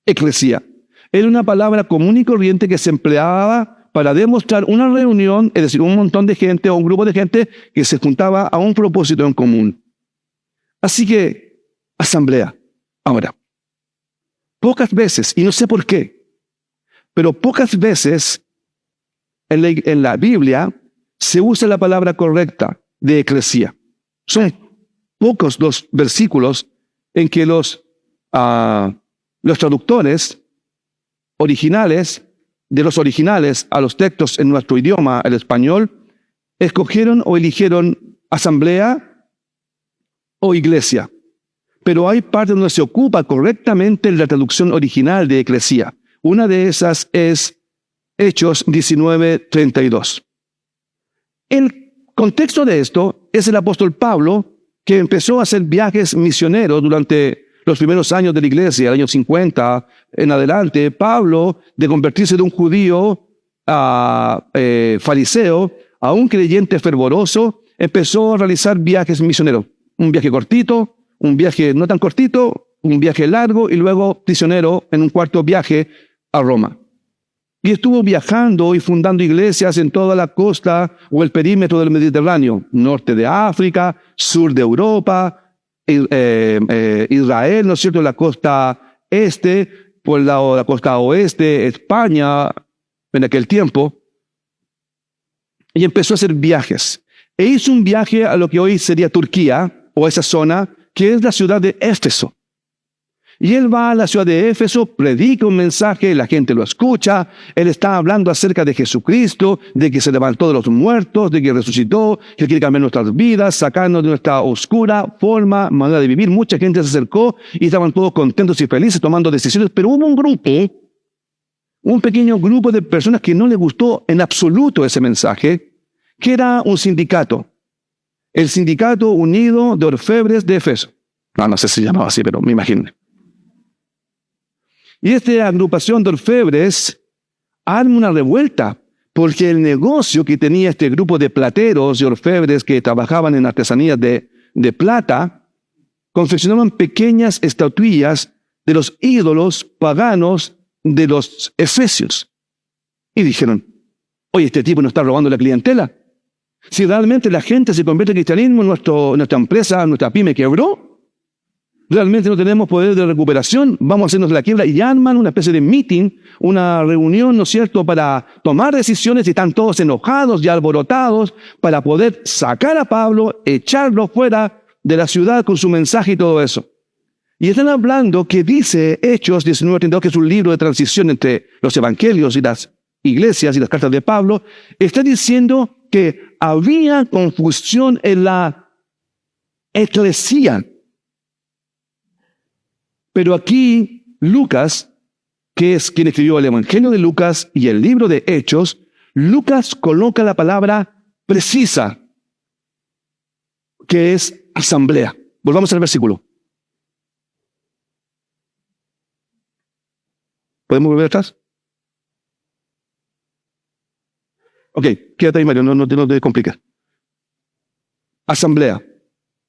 eclesía. Era una palabra común y corriente que se empleaba para demostrar una reunión, es decir, un montón de gente o un grupo de gente que se juntaba a un propósito en común. Así que, asamblea. Ahora, pocas veces, y no sé por qué, pero pocas veces en la Biblia se usa la palabra correcta de eclesía. Son pocos los versículos en que los traductores originales, de los originales a los textos en nuestro idioma, el español, escogieron o eligieron asamblea o iglesia. Pero hay partes donde se ocupa correctamente la traducción original de eclesía. Una de esas es Hechos 19:32. El contexto de esto es el apóstol Pablo, que empezó a hacer viajes misioneros durante los primeros años de la iglesia, el año 50 en adelante. Pablo, de convertirse de un judío a fariseo, a un creyente fervoroso, empezó a realizar viajes misioneros. Un viaje cortito, un viaje no tan cortito, un viaje largo y luego prisionero en un cuarto viaje a Roma. Y estuvo viajando y fundando iglesias en toda la costa o el perímetro del Mediterráneo, norte de África, sur de Europa, Israel, ¿no es cierto?, la costa este, por el lado de la costa oeste, España, en aquel tiempo. Y empezó a hacer viajes. E hizo un viaje a lo que hoy sería Turquía, o esa zona, que es la ciudad de Éfeso. Y él va a la ciudad de Éfeso, predica un mensaje, la gente lo escucha, él está hablando acerca de Jesucristo, de que se levantó de los muertos, de que resucitó, que quiere cambiar nuestras vidas, sacarnos de nuestra oscura manera de vivir. Mucha gente se acercó y estaban todos contentos y felices tomando decisiones, pero hubo un pequeño grupo de personas que no les gustó en absoluto ese mensaje, que era un sindicato, el Sindicato Unido de Orfebres de Éfeso. No sé si se llamaba así, pero me imagino. Y esta agrupación de orfebres arma una revuelta, porque el negocio que tenía este grupo de plateros y orfebres que trabajaban en artesanías de plata, confeccionaban pequeñas estatuillas de los ídolos paganos de los efesios. Y dijeron, oye, este tipo nos está robando la clientela. Si realmente la gente se convierte en cristianismo, nuestra empresa, nuestra pyme quebró, realmente no tenemos poder de recuperación, vamos a hacernos la quiebra, y arman una especie de meeting, una reunión, ¿no es cierto?, para tomar decisiones, y están todos enojados y alborotados para poder sacar a Pablo, echarlo fuera de la ciudad con su mensaje y todo eso. Y están hablando que dice Hechos 19:32, que es un libro de transición entre los evangelios y las iglesias y las cartas de Pablo, está diciendo que había confusión en la eclesía. Pero aquí Lucas, que es quien escribió el Evangelio de Lucas y el libro de Hechos, Lucas coloca la palabra precisa, que es asamblea. Volvamos al versículo. ¿Podemos volver atrás? Ok, quédate ahí, Mario, no te compliques. Asamblea.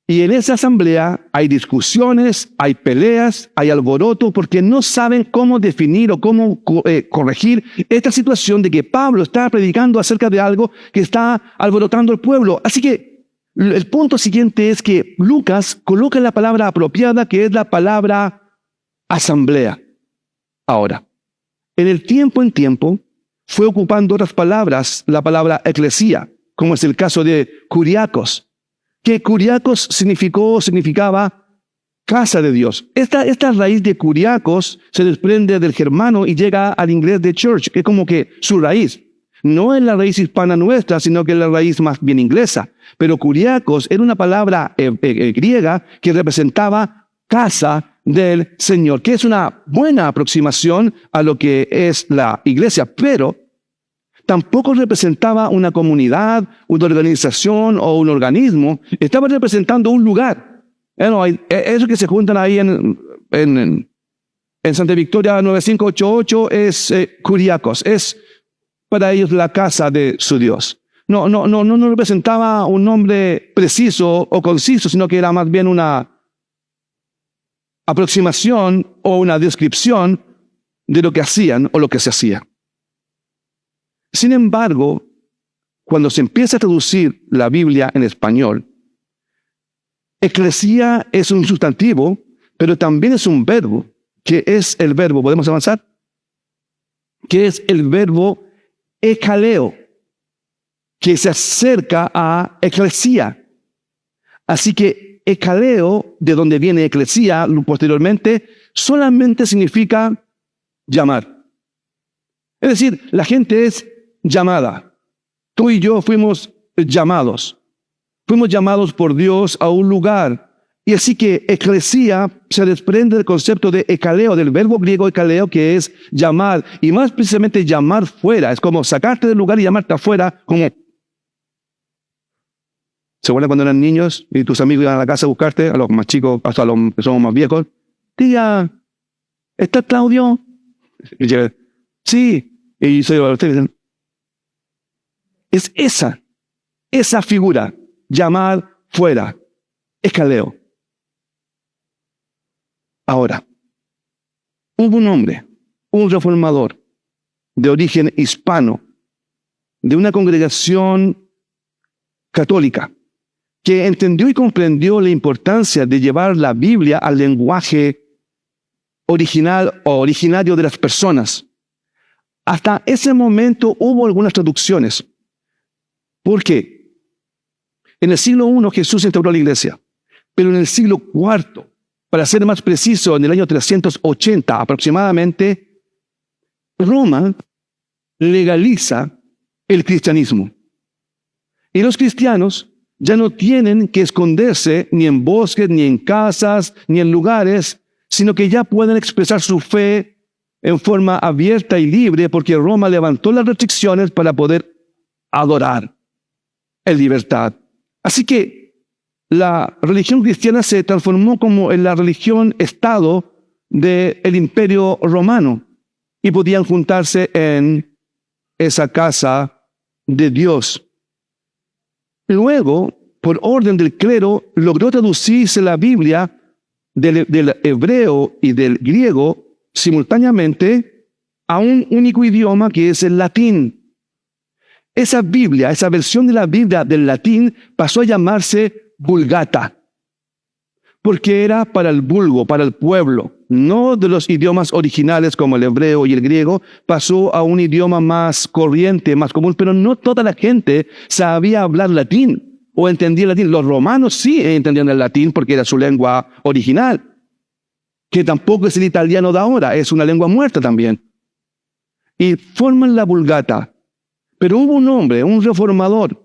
Y en esa asamblea hay discusiones, hay peleas, hay alboroto, porque no saben cómo definir o cómo corregir esta situación de que Pablo está predicando acerca de algo que está alborotando al pueblo. Así que el punto siguiente es que Lucas coloca la palabra apropiada, que es la palabra asamblea. Ahora, en el tiempo en tiempo, fue ocupando otras palabras, la palabra eclesía, como es el caso de Kuriakos, que Kuriakos significaba casa de Dios. Esta raíz de Kuriakos se desprende del germano y llega al inglés de church, que es como que su raíz. No es la raíz hispana nuestra, sino que es la raíz más bien inglesa. Pero Kuriakos era una palabra griega que representaba casa del Señor, que es una buena aproximación a lo que es la iglesia, pero tampoco representaba una comunidad, una organización o un organismo. Estaba representando un lugar. Eso que se juntan ahí en Santa Victoria 9588 es Kuriakos. Es para ellos la casa de su Dios. no representaba un nombre preciso o conciso, sino que era más bien una aproximación o una descripción de lo que hacían o lo que se hacía. Sin embargo, cuando se empieza a traducir la Biblia en español, eclesía es un sustantivo, pero también es un verbo, que es el verbo, ¿podemos avanzar? Que es el verbo ekaleo, que se acerca a eclesía. Así que ekaleo, de donde viene eclesía posteriormente, solamente significa llamar. Es decir, la gente es llamada. Tú y yo fuimos llamados. Fuimos llamados por Dios a un lugar. Y así que eclesía se desprende del concepto de ekaleo, del verbo griego ekaleo, que es llamar. Y más precisamente llamar fuera. Es como sacarte del lugar y llamarte afuera, como... ¿Se acuerdan cuando eran niños y tus amigos iban a la casa a buscarte? A los más chicos, hasta a los que somos más viejos. Tía, ¿está Claudio? Y yo, sí. Y soy ustedes. Es esa figura, llamar fuera, escaleo. Ahora, hubo un hombre, un reformador de origen hispano, de una congregación católica, que entendió y comprendió la importancia de llevar la Biblia al lenguaje original o originario de las personas. Hasta ese momento hubo algunas traducciones. ¿Por qué? En el siglo I Jesús instauró la iglesia, pero en el siglo IV, para ser más preciso, en el año 380 aproximadamente, Roma legaliza el cristianismo. Y los cristianos ya no tienen que esconderse ni en bosques, ni en casas, ni en lugares, sino que ya pueden expresar su fe en forma abierta y libre, porque Roma levantó las restricciones para poder adorar en libertad. Así que la religión cristiana se transformó como en la religión-estado del Imperio Romano y podían juntarse en esa casa de Dios. Luego, por orden del clero, logró traducirse la Biblia del hebreo y del griego simultáneamente a un único idioma que es el latín. Esa Biblia, esa versión de la Biblia del latín pasó a llamarse Vulgata, porque era para el vulgo, para el pueblo, no de los idiomas originales como el hebreo y el griego, pasó a un idioma más corriente, más común, pero no toda la gente sabía hablar latín o entendía el latín. Los romanos sí entendían el latín porque era su lengua original, que tampoco es el italiano de ahora, es una lengua muerta también. Y forman la Vulgata. Pero hubo un hombre, un reformador,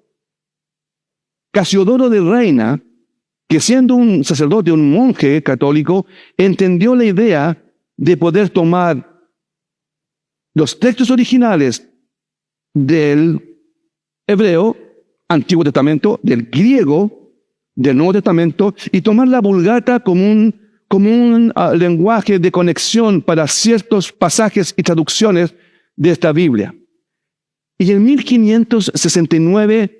Casiodoro de Reina, que siendo un sacerdote, un monje católico, entendió la idea de poder tomar los textos originales del hebreo, Antiguo Testamento, del griego, del Nuevo Testamento, y tomar la Vulgata como un lenguaje de conexión para ciertos pasajes y traducciones de esta Biblia. Y en 1569,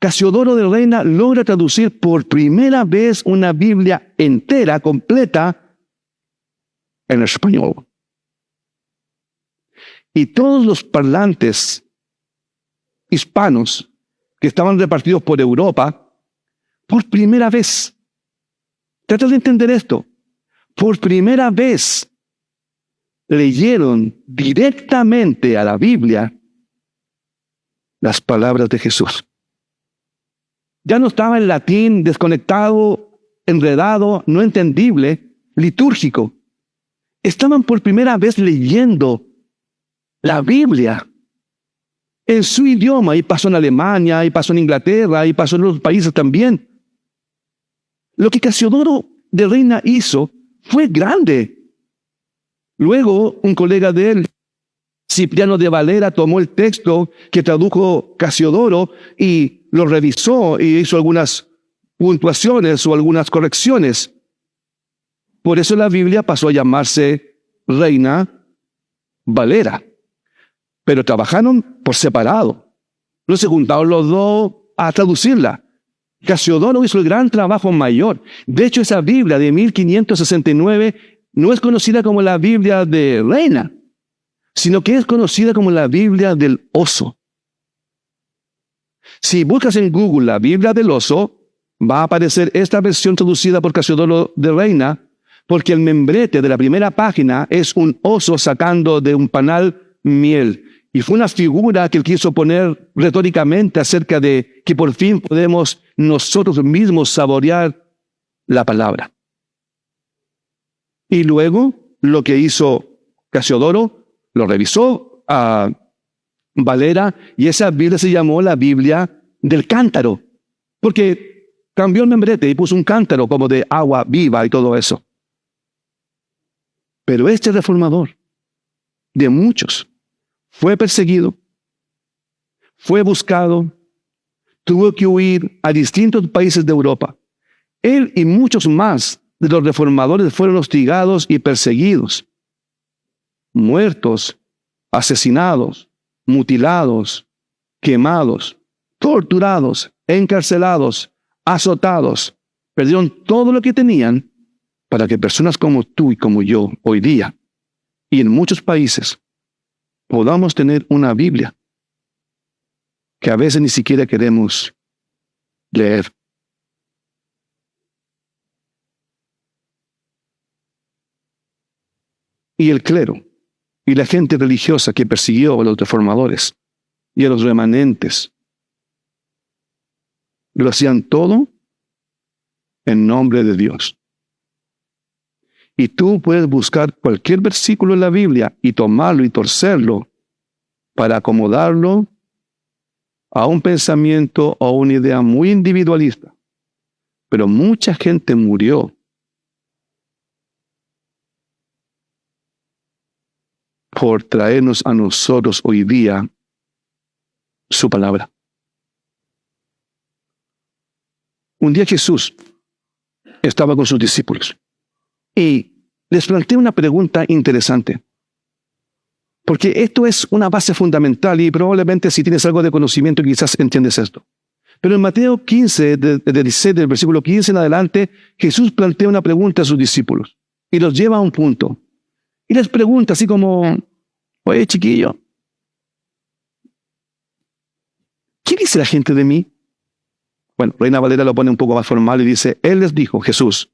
Casiodoro de Reina logra traducir por primera vez una Biblia entera, completa, en español. Y todos los parlantes hispanos que estaban repartidos por Europa, por primera vez, trata de entender esto, por primera vez leyeron directamente a la Biblia las palabras de Jesús. Ya no estaba en latín desconectado, enredado, no entendible, litúrgico. Estaban por primera vez leyendo la Biblia en su idioma, y pasó en Alemania, y pasó en Inglaterra, y pasó en otros países también. Lo que Casiodoro de Reina hizo fue grande. Luego, un colega de él, Cipriano de Valera, tomó el texto que tradujo Casiodoro y lo revisó y hizo algunas puntuaciones o algunas correcciones. Por eso la Biblia pasó a llamarse Reina Valera. Pero trabajaron por separado. No se juntaron los dos a traducirla. Casiodoro hizo el gran trabajo mayor. De hecho, esa Biblia de 1569 no es conocida como la Biblia de Reina, sino que es conocida como la Biblia del oso. Si buscas en Google la Biblia del oso, va a aparecer esta versión traducida por Casiodoro de Reina, porque el membrete de la primera página es un oso sacando de un panal miel. Y fue una figura que él quiso poner retóricamente acerca de que por fin podemos nosotros mismos saborear la palabra. Y luego lo que hizo Casiodoro, lo revisó a Valera, y esa Biblia se llamó la Biblia del cántaro, porque cambió el membrete y puso un cántaro como de agua viva y todo eso. Pero este reformador, de muchos, fue perseguido, fue buscado, tuvo que huir a distintos países de Europa. Él y muchos más de los reformadores fueron hostigados y perseguidos, muertos, asesinados, mutilados, quemados, torturados, encarcelados, azotados. Perdieron todo lo que tenían para que personas como tú y como yo hoy día y en muchos países podamos tener una Biblia que a veces ni siquiera queremos leer. Y el clero y la gente religiosa que persiguió a los reformadores y a los remanentes lo hacían todo en nombre de Dios. Y tú puedes buscar cualquier versículo en la Biblia y tomarlo y torcerlo para acomodarlo a un pensamiento o una idea muy individualista. Pero mucha gente murió por traernos a nosotros hoy día su palabra. Un día Jesús estaba con sus discípulos y les planteé una pregunta interesante, porque esto es una base fundamental y probablemente si tienes algo de conocimiento quizás entiendes esto. Pero en Mateo 15, del versículo 15 en adelante, Jesús plantea una pregunta a sus discípulos y los lleva a un punto. Y les pregunta así como, oye chiquillo, ¿qué dice la gente de mí? Bueno, Reina Valera lo pone un poco más formal y dice, Él les dijo, Jesús,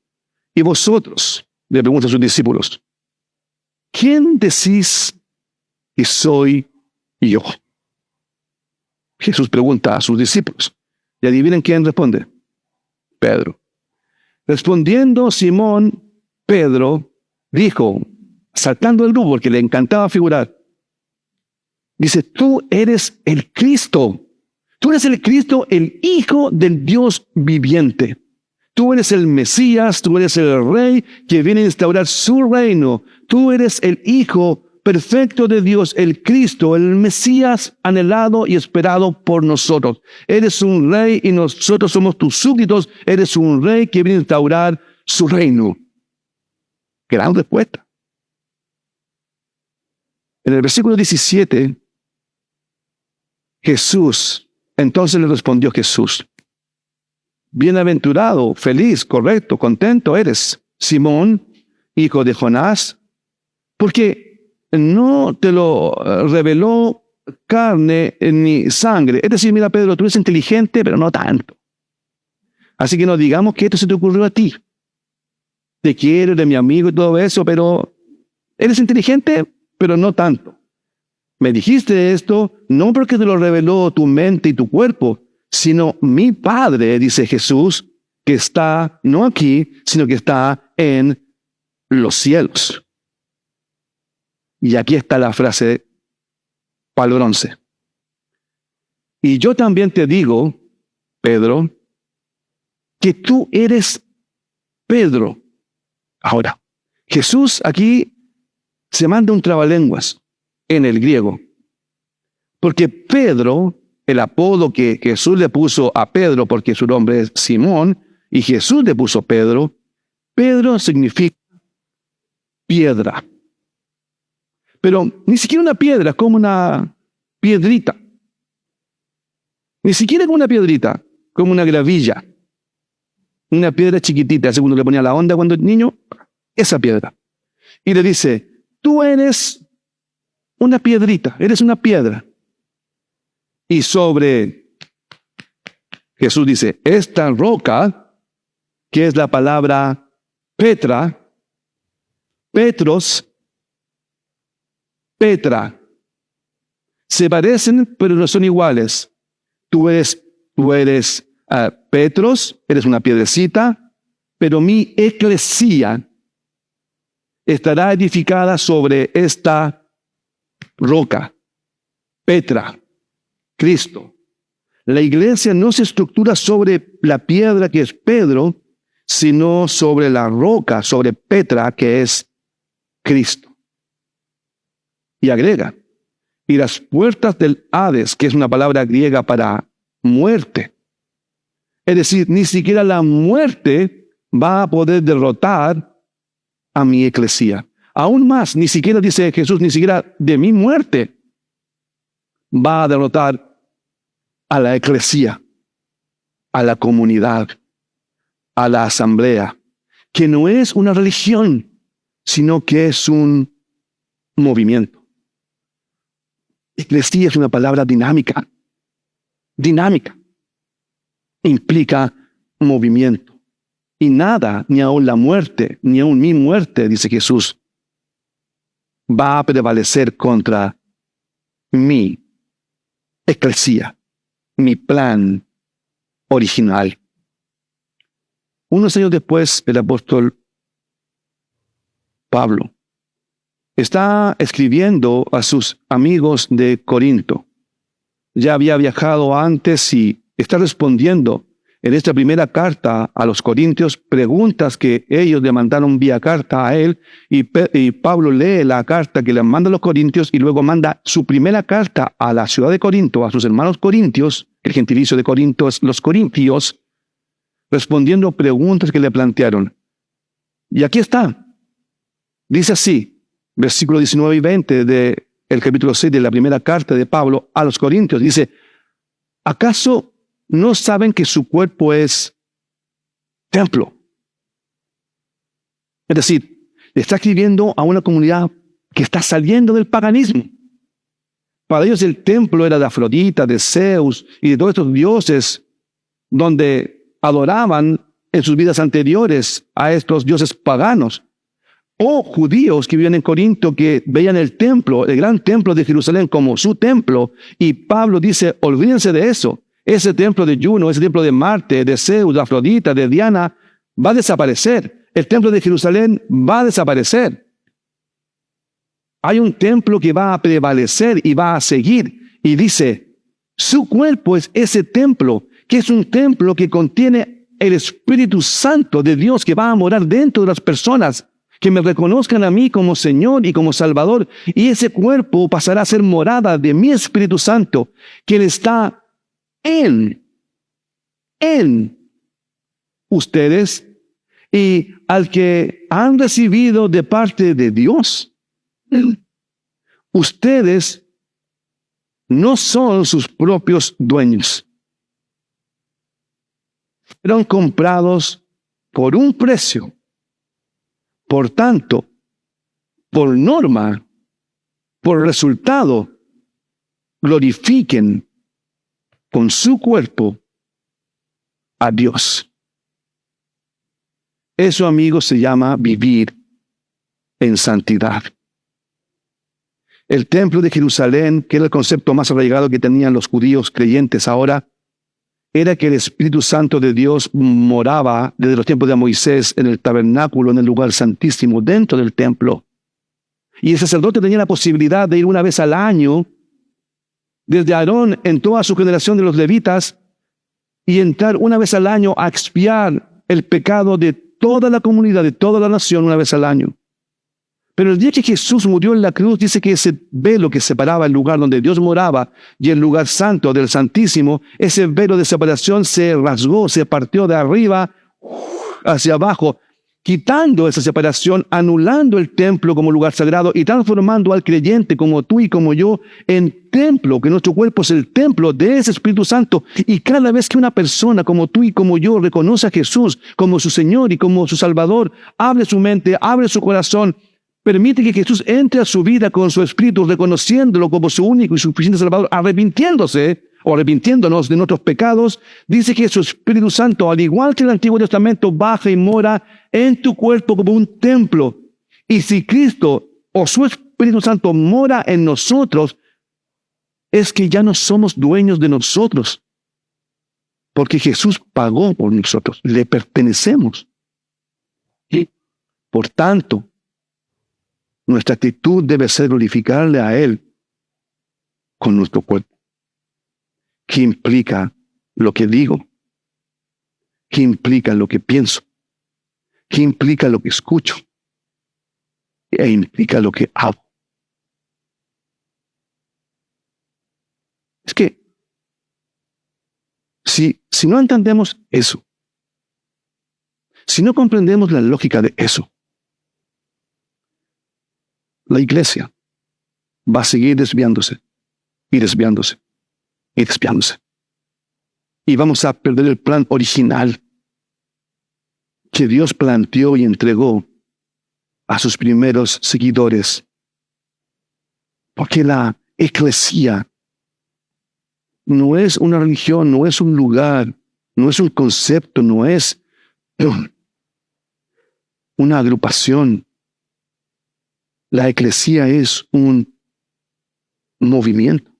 ¿y vosotros? Le pregunta a sus discípulos, ¿quién decís que soy yo? Jesús pregunta a sus discípulos. Y adivinen quién responde. Pedro. Respondiendo Simón, Pedro dijo, saltando el grupo porque le encantaba figurar, dice, tú eres el Cristo. Tú eres el Cristo, el Hijo del Dios viviente. Tú eres el Mesías, tú eres el Rey que viene a instaurar su reino. Tú eres el Hijo perfecto de Dios, el Cristo, el Mesías anhelado y esperado por nosotros. Eres un Rey y nosotros somos tus súbditos. Eres un Rey que viene a instaurar su reino. Gran respuesta. En el versículo 17, entonces le respondió Jesús, bienaventurado, feliz, correcto, contento eres, Simón, hijo de Jonás, porque no te lo reveló carne ni sangre. Es decir, mira Pedro, tú eres inteligente, pero no tanto. Así que no digamos que esto se te ocurrió a ti. Te quiero, eres mi amigo y todo eso, pero eres inteligente, pero no tanto. Me dijiste esto no porque te lo reveló tu mente y tu cuerpo, sino mi Padre, dice Jesús, que está no aquí, sino que está en los cielos. Y aquí está la frase palo bronce. Y yo también te digo, Pedro, que tú eres Pedro. Ahora, Jesús aquí se manda un trabalenguas en el griego. Porque Pedro, el apodo que Jesús le puso a Pedro, porque su nombre es Simón, y Jesús le puso Pedro, Pedro significa piedra. Pero ni siquiera una piedra, como una piedrita. Ni siquiera como una piedrita, como una gravilla. Una piedra chiquitita, según le ponía la onda cuando el niño, esa piedra. Y le dice, tú eres una piedrita, eres una piedra. Y sobre, Jesús dice, esta roca, que es la palabra Petra, Petros, Petra, se parecen pero no son iguales. Tú eres Petros, eres una piedrecita, pero mi eclesía estará edificada sobre esta roca, Petra, Cristo. La iglesia no se estructura sobre la piedra que es Pedro, sino sobre la roca, sobre Petra, que es Cristo. Y agrega, y las puertas del Hades, que es una palabra griega para muerte. Es decir, ni siquiera la muerte va a poder derrotar a mi eclesía. Aún más, ni siquiera, dice Jesús, ni siquiera de mi muerte va a derrotar a la eclesía, a la comunidad, a la asamblea, que no es una religión, sino que es un movimiento. Eclesía es una palabra dinámica. Dinámica. Implica movimiento. Y nada, ni aun la muerte, ni aun mi muerte, dice Jesús, va a prevalecer contra mi eclesía, mi plan original. Unos años después, el apóstol Pablo está escribiendo a sus amigos de Corinto. Ya había viajado antes y está respondiendo en esta primera carta a los corintios preguntas que ellos le mandaron vía carta a él, y Pablo lee la carta que le manda a los corintios y luego manda su primera carta a la ciudad de Corinto, a sus hermanos corintios, el gentilicio de Corinto es los corintios, respondiendo preguntas que le plantearon. Y aquí está. Dice así, versículos 19 y 20 del capítulo 6 de la primera carta de Pablo a los corintios. Dice, ¿acaso no saben que su cuerpo es templo? Es decir, le está escribiendo a una comunidad que está saliendo del paganismo. Para ellos el templo era de Afrodita, de Zeus y de todos estos dioses donde adoraban en sus vidas anteriores a estos dioses paganos. O judíos que vivían en Corinto que veían el templo, el gran templo de Jerusalén como su templo, y Pablo dice, olvídense de eso. Ese templo de Juno, ese templo de Marte, de Zeus, de Afrodita, de Diana, va a desaparecer. El templo de Jerusalén va a desaparecer. Hay un templo que va a prevalecer y va a seguir. Y dice, su cuerpo es ese templo, que es un templo que contiene el Espíritu Santo de Dios que va a morar dentro de las personas que me reconozcan a mí como Señor y como Salvador. Y ese cuerpo pasará a ser morada de mi Espíritu Santo, quien está en ustedes y al que han recibido de parte de Dios. Ustedes no son sus propios dueños. Fueron comprados por un precio. Por tanto, por norma, por resultado, glorifiquen con su cuerpo a Dios. Eso, amigos, se llama vivir en santidad. El templo de Jerusalén, que era el concepto más arraigado que tenían los judíos creyentes ahora, era que el Espíritu Santo de Dios moraba desde los tiempos de Moisés en el tabernáculo, en el lugar santísimo, dentro del templo. Y el sacerdote tenía la posibilidad de ir una vez al año, desde Aarón en toda su generación de los levitas, y entrar una vez al año a expiar el pecado de toda la comunidad, de toda la nación, una vez al año. Pero el día que Jesús murió en la cruz, dice que ese velo que separaba el lugar donde Dios moraba y el lugar santo del Santísimo, ese velo de separación se rasgó, se partió de arriba hacia abajo. quitando esa separación, anulando el templo como lugar sagrado y transformando al creyente como tú y como yo en templo, que nuestro cuerpo es el templo de ese Espíritu Santo. Y cada vez que una persona como tú y como yo reconoce a Jesús como su Señor y como su Salvador, abre su mente, abre su corazón, permite que Jesús entre a su vida con su Espíritu, reconociéndolo como su único y suficiente Salvador, arrepintiéndose o arrepintiéndonos de nuestros pecados, dice que su Espíritu Santo, al igual que el Antiguo Testamento, baja y mora en tu cuerpo como un templo. Y si Cristo o su Espíritu Santo mora en nosotros, es que ya no somos dueños de nosotros, porque Jesús pagó por nosotros, le pertenecemos. Y, por tanto, nuestra actitud debe ser glorificarle a Él con nuestro cuerpo. ¿Qué implica lo que digo? ¿Qué implica lo que pienso? ¿Qué implica lo que escucho? ¿Qué implica lo que hago? Es que si no entendemos eso, si no comprendemos la lógica de eso, la iglesia va a seguir desviándose y desviándose y desviándose. Y vamos a perder el plan original que Dios planteó y entregó a sus primeros seguidores. Porque la eclesía no es una religión, no es un lugar, no es un concepto, no es una agrupación. La eclesía es un movimiento.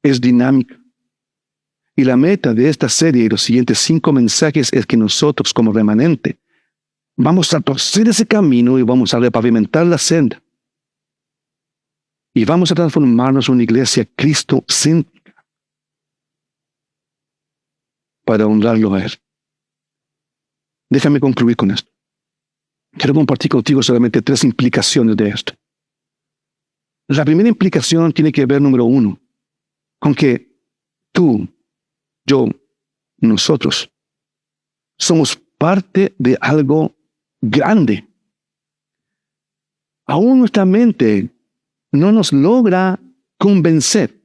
Es dinámica. Y la meta de esta serie y los siguientes 5 mensajes es que nosotros, como remanente, vamos a torcer ese camino y vamos a repavimentar la senda. Y vamos a transformarnos en una iglesia cristocéntrica para honrarlo a Él. Déjame concluir con esto. Quiero compartir contigo solamente 3 implicaciones de esto. La primera implicación tiene que ver, número 1, con que tú, yo, nosotros, somos parte de algo grande. Aún nuestra mente no nos logra convencer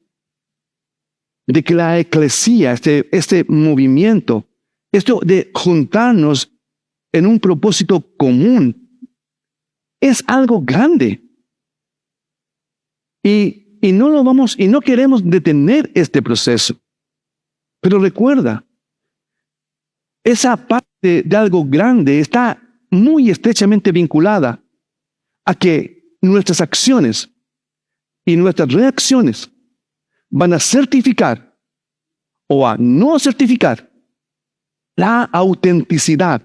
de que la eclesía, este movimiento, esto de juntarnos en un propósito común, es algo grande. Y no queremos detener este proceso. Pero recuerda, esa parte de algo grande está muy estrechamente vinculada a que nuestras acciones y nuestras reacciones van a certificar o a no certificar la autenticidad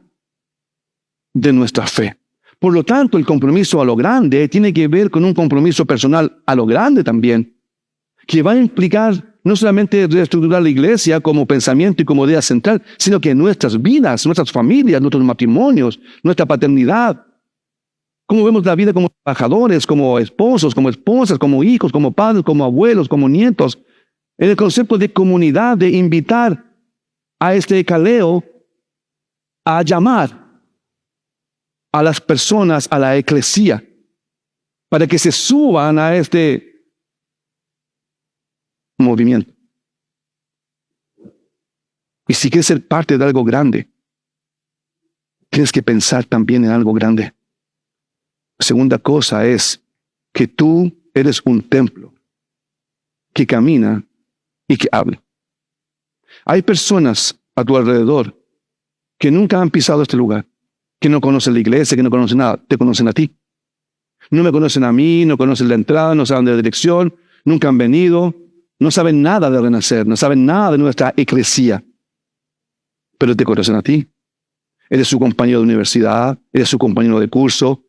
de nuestra fe. Por lo tanto, el compromiso a lo grande tiene que ver con un compromiso personal a lo grande también, que va a implicar no solamente reestructurar la iglesia como pensamiento y como idea central, sino que nuestras vidas, nuestras familias, nuestros matrimonios, nuestra paternidad, cómo vemos la vida como trabajadores, como esposos, como esposas, como hijos, como padres, como abuelos, como nietos, en el concepto de comunidad, de invitar a este caleo a llamar a las personas, a la eclesía, para que se suban a este movimiento. Y si quieres ser parte de algo grande, tienes que pensar también en algo grande. La segunda cosa es que tú eres un templo que camina y que habla. Hay personas a tu alrededor que nunca han pisado este lugar, que no conocen la iglesia, que no conocen nada, te conocen a ti. No me conocen a mí, no conocen la entrada, no saben de la dirección, nunca han venido, no saben nada de Renacer, no saben nada de nuestra eclesía, pero te conocen a ti. Eres su compañero de universidad, eres su compañero de curso,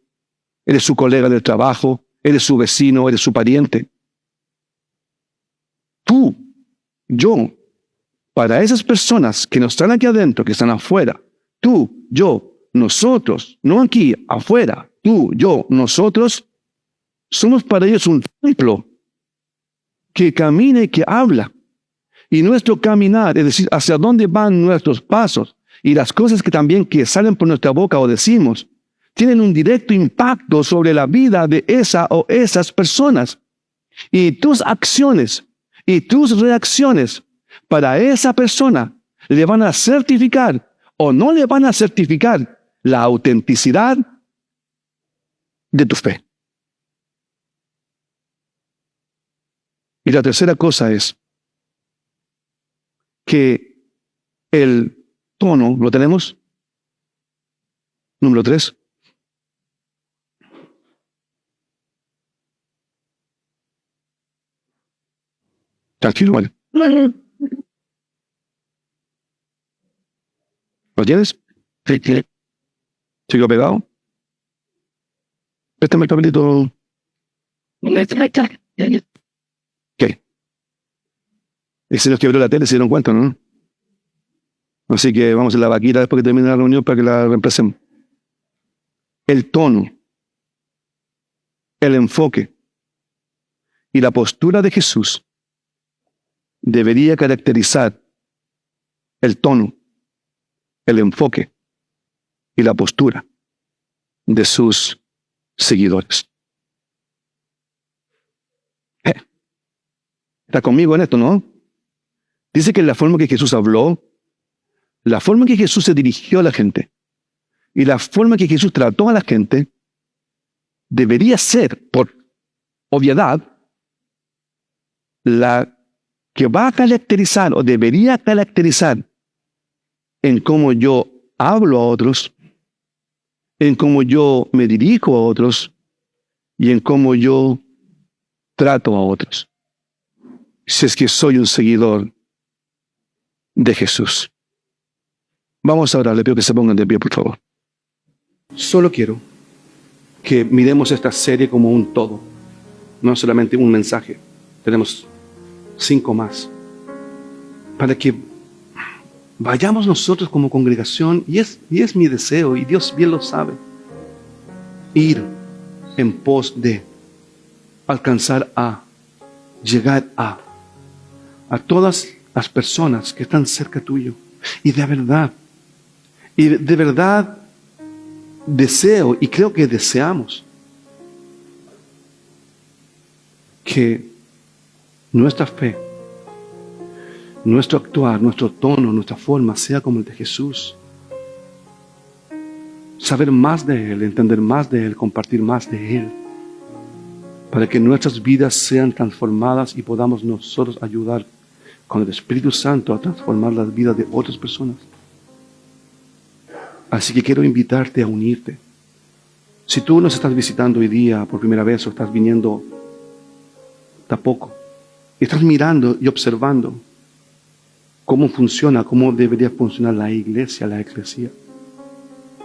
eres su colega del trabajo, eres su vecino, eres su pariente. Tú, yo, para esas personas que no están aquí adentro, que están afuera, tú, yo, nosotros, no aquí, afuera, tú, yo, nosotros, somos para ellos un templo que camina y que habla. Y nuestro caminar, es decir, hacia dónde van nuestros pasos Y las cosas que también que salen por nuestra boca o decimos, tienen un directo impacto sobre la vida de esa o esas personas. Y tus acciones y tus reacciones para esa persona le van a certificar o no le van a certificar la autenticidad de tu fe. Y la tercera cosa es que el tono, ¿lo tenemos? Número 3. Tranquilo, vale. ¿Lo tienes? Sí. ¿Sigo pegado? Préstame el papelito. Ok. Y se nos quebró la tele, se dieron cuenta, ¿no? Así que vamos a la vaquita después que termine la reunión para que la reemplacemos. El tono, el enfoque y la postura de Jesús debería caracterizar el tono, el enfoque y la postura de sus seguidores. ¿Está conmigo en esto, no? Dice que la forma que Jesús habló, la forma en que Jesús se dirigió a la gente y la forma en que Jesús trató a la gente debería ser, por obviedad, la que va a caracterizar o debería caracterizar en cómo yo hablo a otros, en cómo yo me dirijo a otros y en cómo yo trato a otros. Si es que soy un seguidor de Jesús. Vamos ahora, le pido que se pongan de pie, por favor. Solo quiero que miremos esta serie como un todo, no solamente un mensaje. Tenemos 5 más, para que vayamos nosotros como congregación, y es mi deseo, y Dios bien lo sabe, ir en pos de alcanzar llegar a todas las personas que están cerca tuyo, y de verdad deseo, y creo que deseamos, que nuestra fe, nuestro actuar, nuestro tono, nuestra forma sea como el de Jesús. Saber más de Él, entender más de Él, compartir más de Él, para que nuestras vidas sean transformadas y podamos nosotros ayudar con el Espíritu Santo a transformar las vidas de otras personas. Así que quiero invitarte a unirte. Si tú nos estás visitando hoy día por primera vez o estás viniendo tampoco, estás mirando y observando cómo funciona, cómo debería funcionar la iglesia, la eclesía.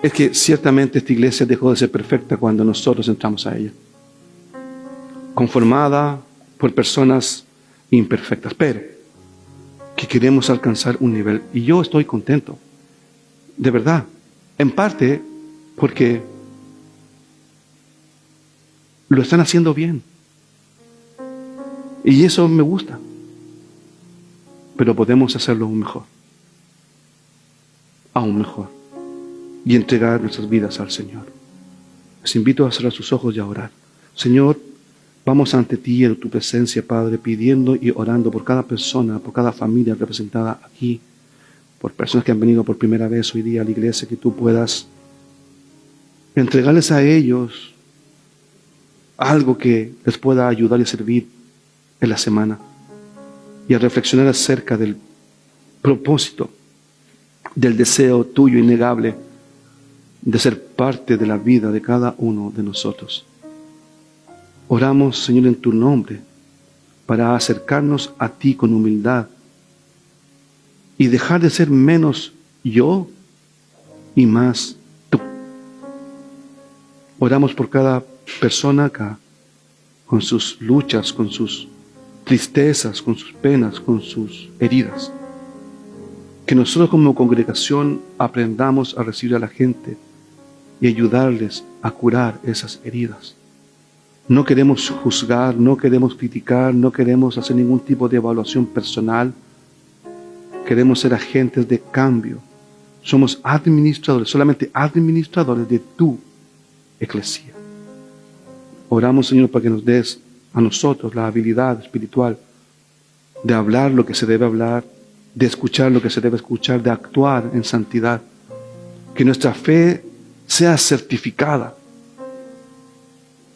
Es que ciertamente esta iglesia dejó de ser perfecta cuando nosotros entramos a ella. Conformada por personas imperfectas, pero que queremos alcanzar un nivel. Y yo estoy contento, de verdad. En parte porque lo están haciendo bien. Y eso me gusta. Pero podemos hacerlo aún mejor. Aún mejor. Y entregar nuestras vidas al Señor. Les invito a cerrar sus ojos y a orar. Señor, vamos ante ti en tu presencia, Padre, pidiendo y orando por cada persona, por cada familia representada aquí, por personas que han venido por primera vez hoy día a la iglesia, que tú puedas entregarles a ellos algo que les pueda ayudar y servir en la semana, y a reflexionar acerca del propósito, del deseo tuyo innegable de ser parte de la vida de cada uno de nosotros. Oramos, Señor, en tu nombre, para acercarnos a ti con humildad y dejar de ser menos yo y más tú. Oramos por cada persona acá, con sus luchas, con sus tristezas, con sus penas, con sus heridas. Que nosotros como congregación aprendamos a recibir a la gente y ayudarles a curar esas heridas. No queremos juzgar, no queremos criticar, no queremos hacer ningún tipo de evaluación personal. Queremos ser agentes de cambio Somos administradores, solamente administradores de tu iglesia. Oramos, Señor, para que nos des a nosotros la habilidad espiritual de hablar lo que se debe hablar, de escuchar lo que se debe escuchar, de actuar en santidad. Que nuestra fe sea certificada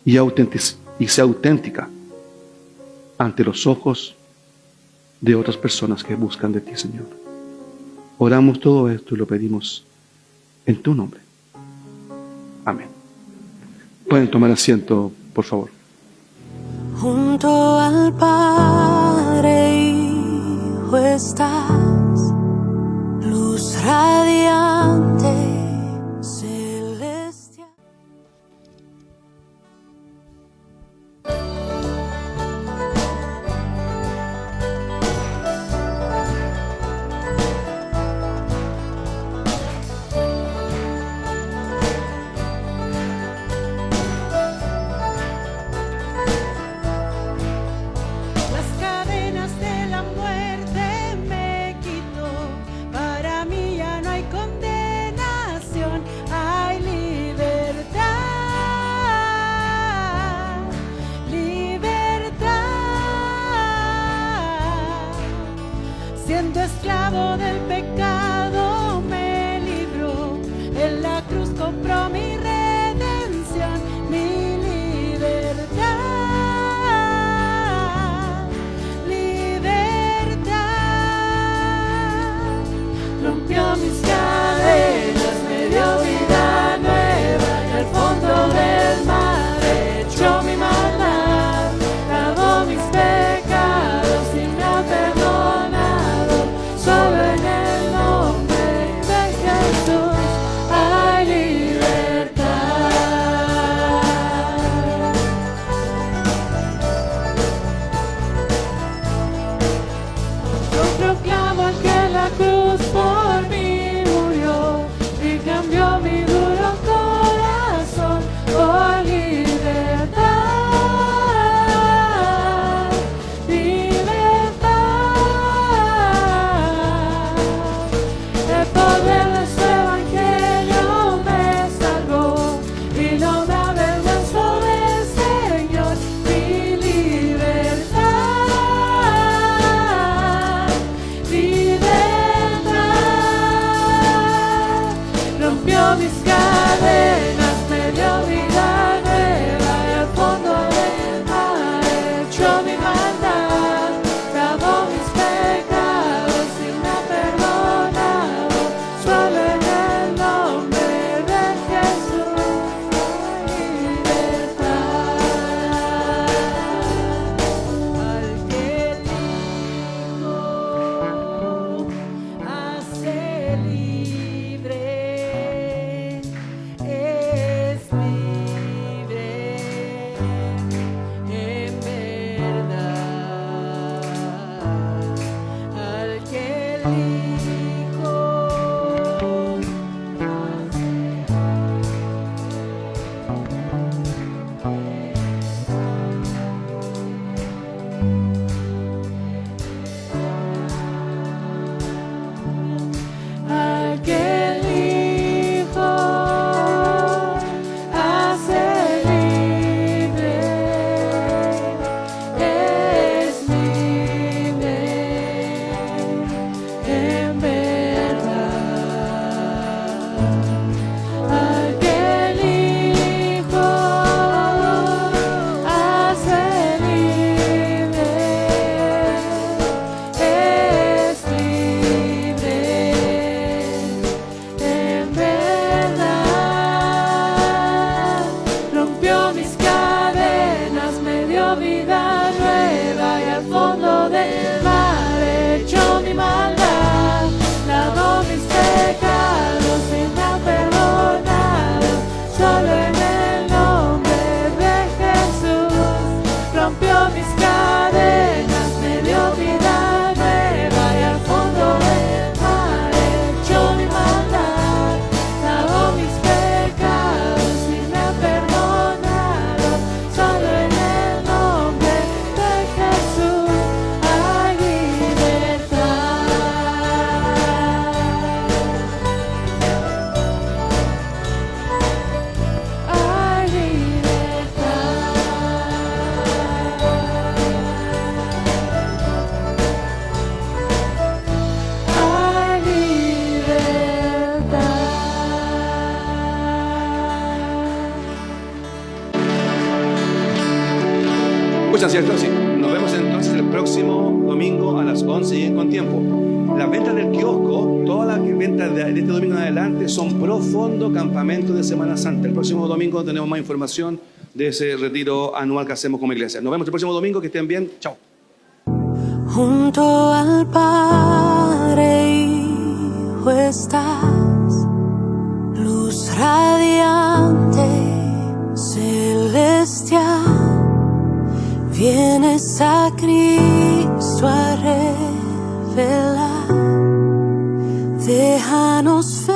y sea auténtica ante los ojos de otras personas que buscan de ti, Señor. Oramos todo esto y lo pedimos en tu nombre. Amén. Pueden tomar asiento, por favor. Junto al Padre, Hijo estás, luz radiante, celestial. Las cadenas de la muerte me quitó, para mí ya no hay condenación, hay libertad, libertad. Siendo esclavo del pecado me libró, en la cruz compró mi redención, mi libertad, libertad. Rompió mis cadenas, me dio vida nueva, en el fondo del mar echó mi maldad, lavó mis pecados y me ha perdonado, solo en el nombre de Jesús hay libertad. Yo proclamo que la cruz por mí murió y cambió mi duro corazón por libertad, libertad. El poder de su evangelio me salvó y no me avergüenzo del Señor, mi libertad, libertad. Rompió mis cadenas, me dio vida nueva, y al fondo del mar echó mi maldad, lavó mis pecados y me ha perdonado, solo en el nombre de Jesús hay libertad. Al que el Hijo hace libre, es libre en verdad. Al que el Hijo al que el Hijo hace libre, es libre en verdad. escuchan, cierto? Sí. Nos vemos entonces el próximo domingo a las 11 y en Con Tiempo. Las ventas del kiosco, todas las ventas de este domingo en adelante son pro fondo campamento de Semana Santa. El próximo domingo tenemos más información de ese retiro anual que hacemos como iglesia. Nos vemos el próximo domingo, que estén bien. Chao. Junto al Padre Hijo estás, luz radiante, celestial, vienes a Cristo a revelar, déjanos ver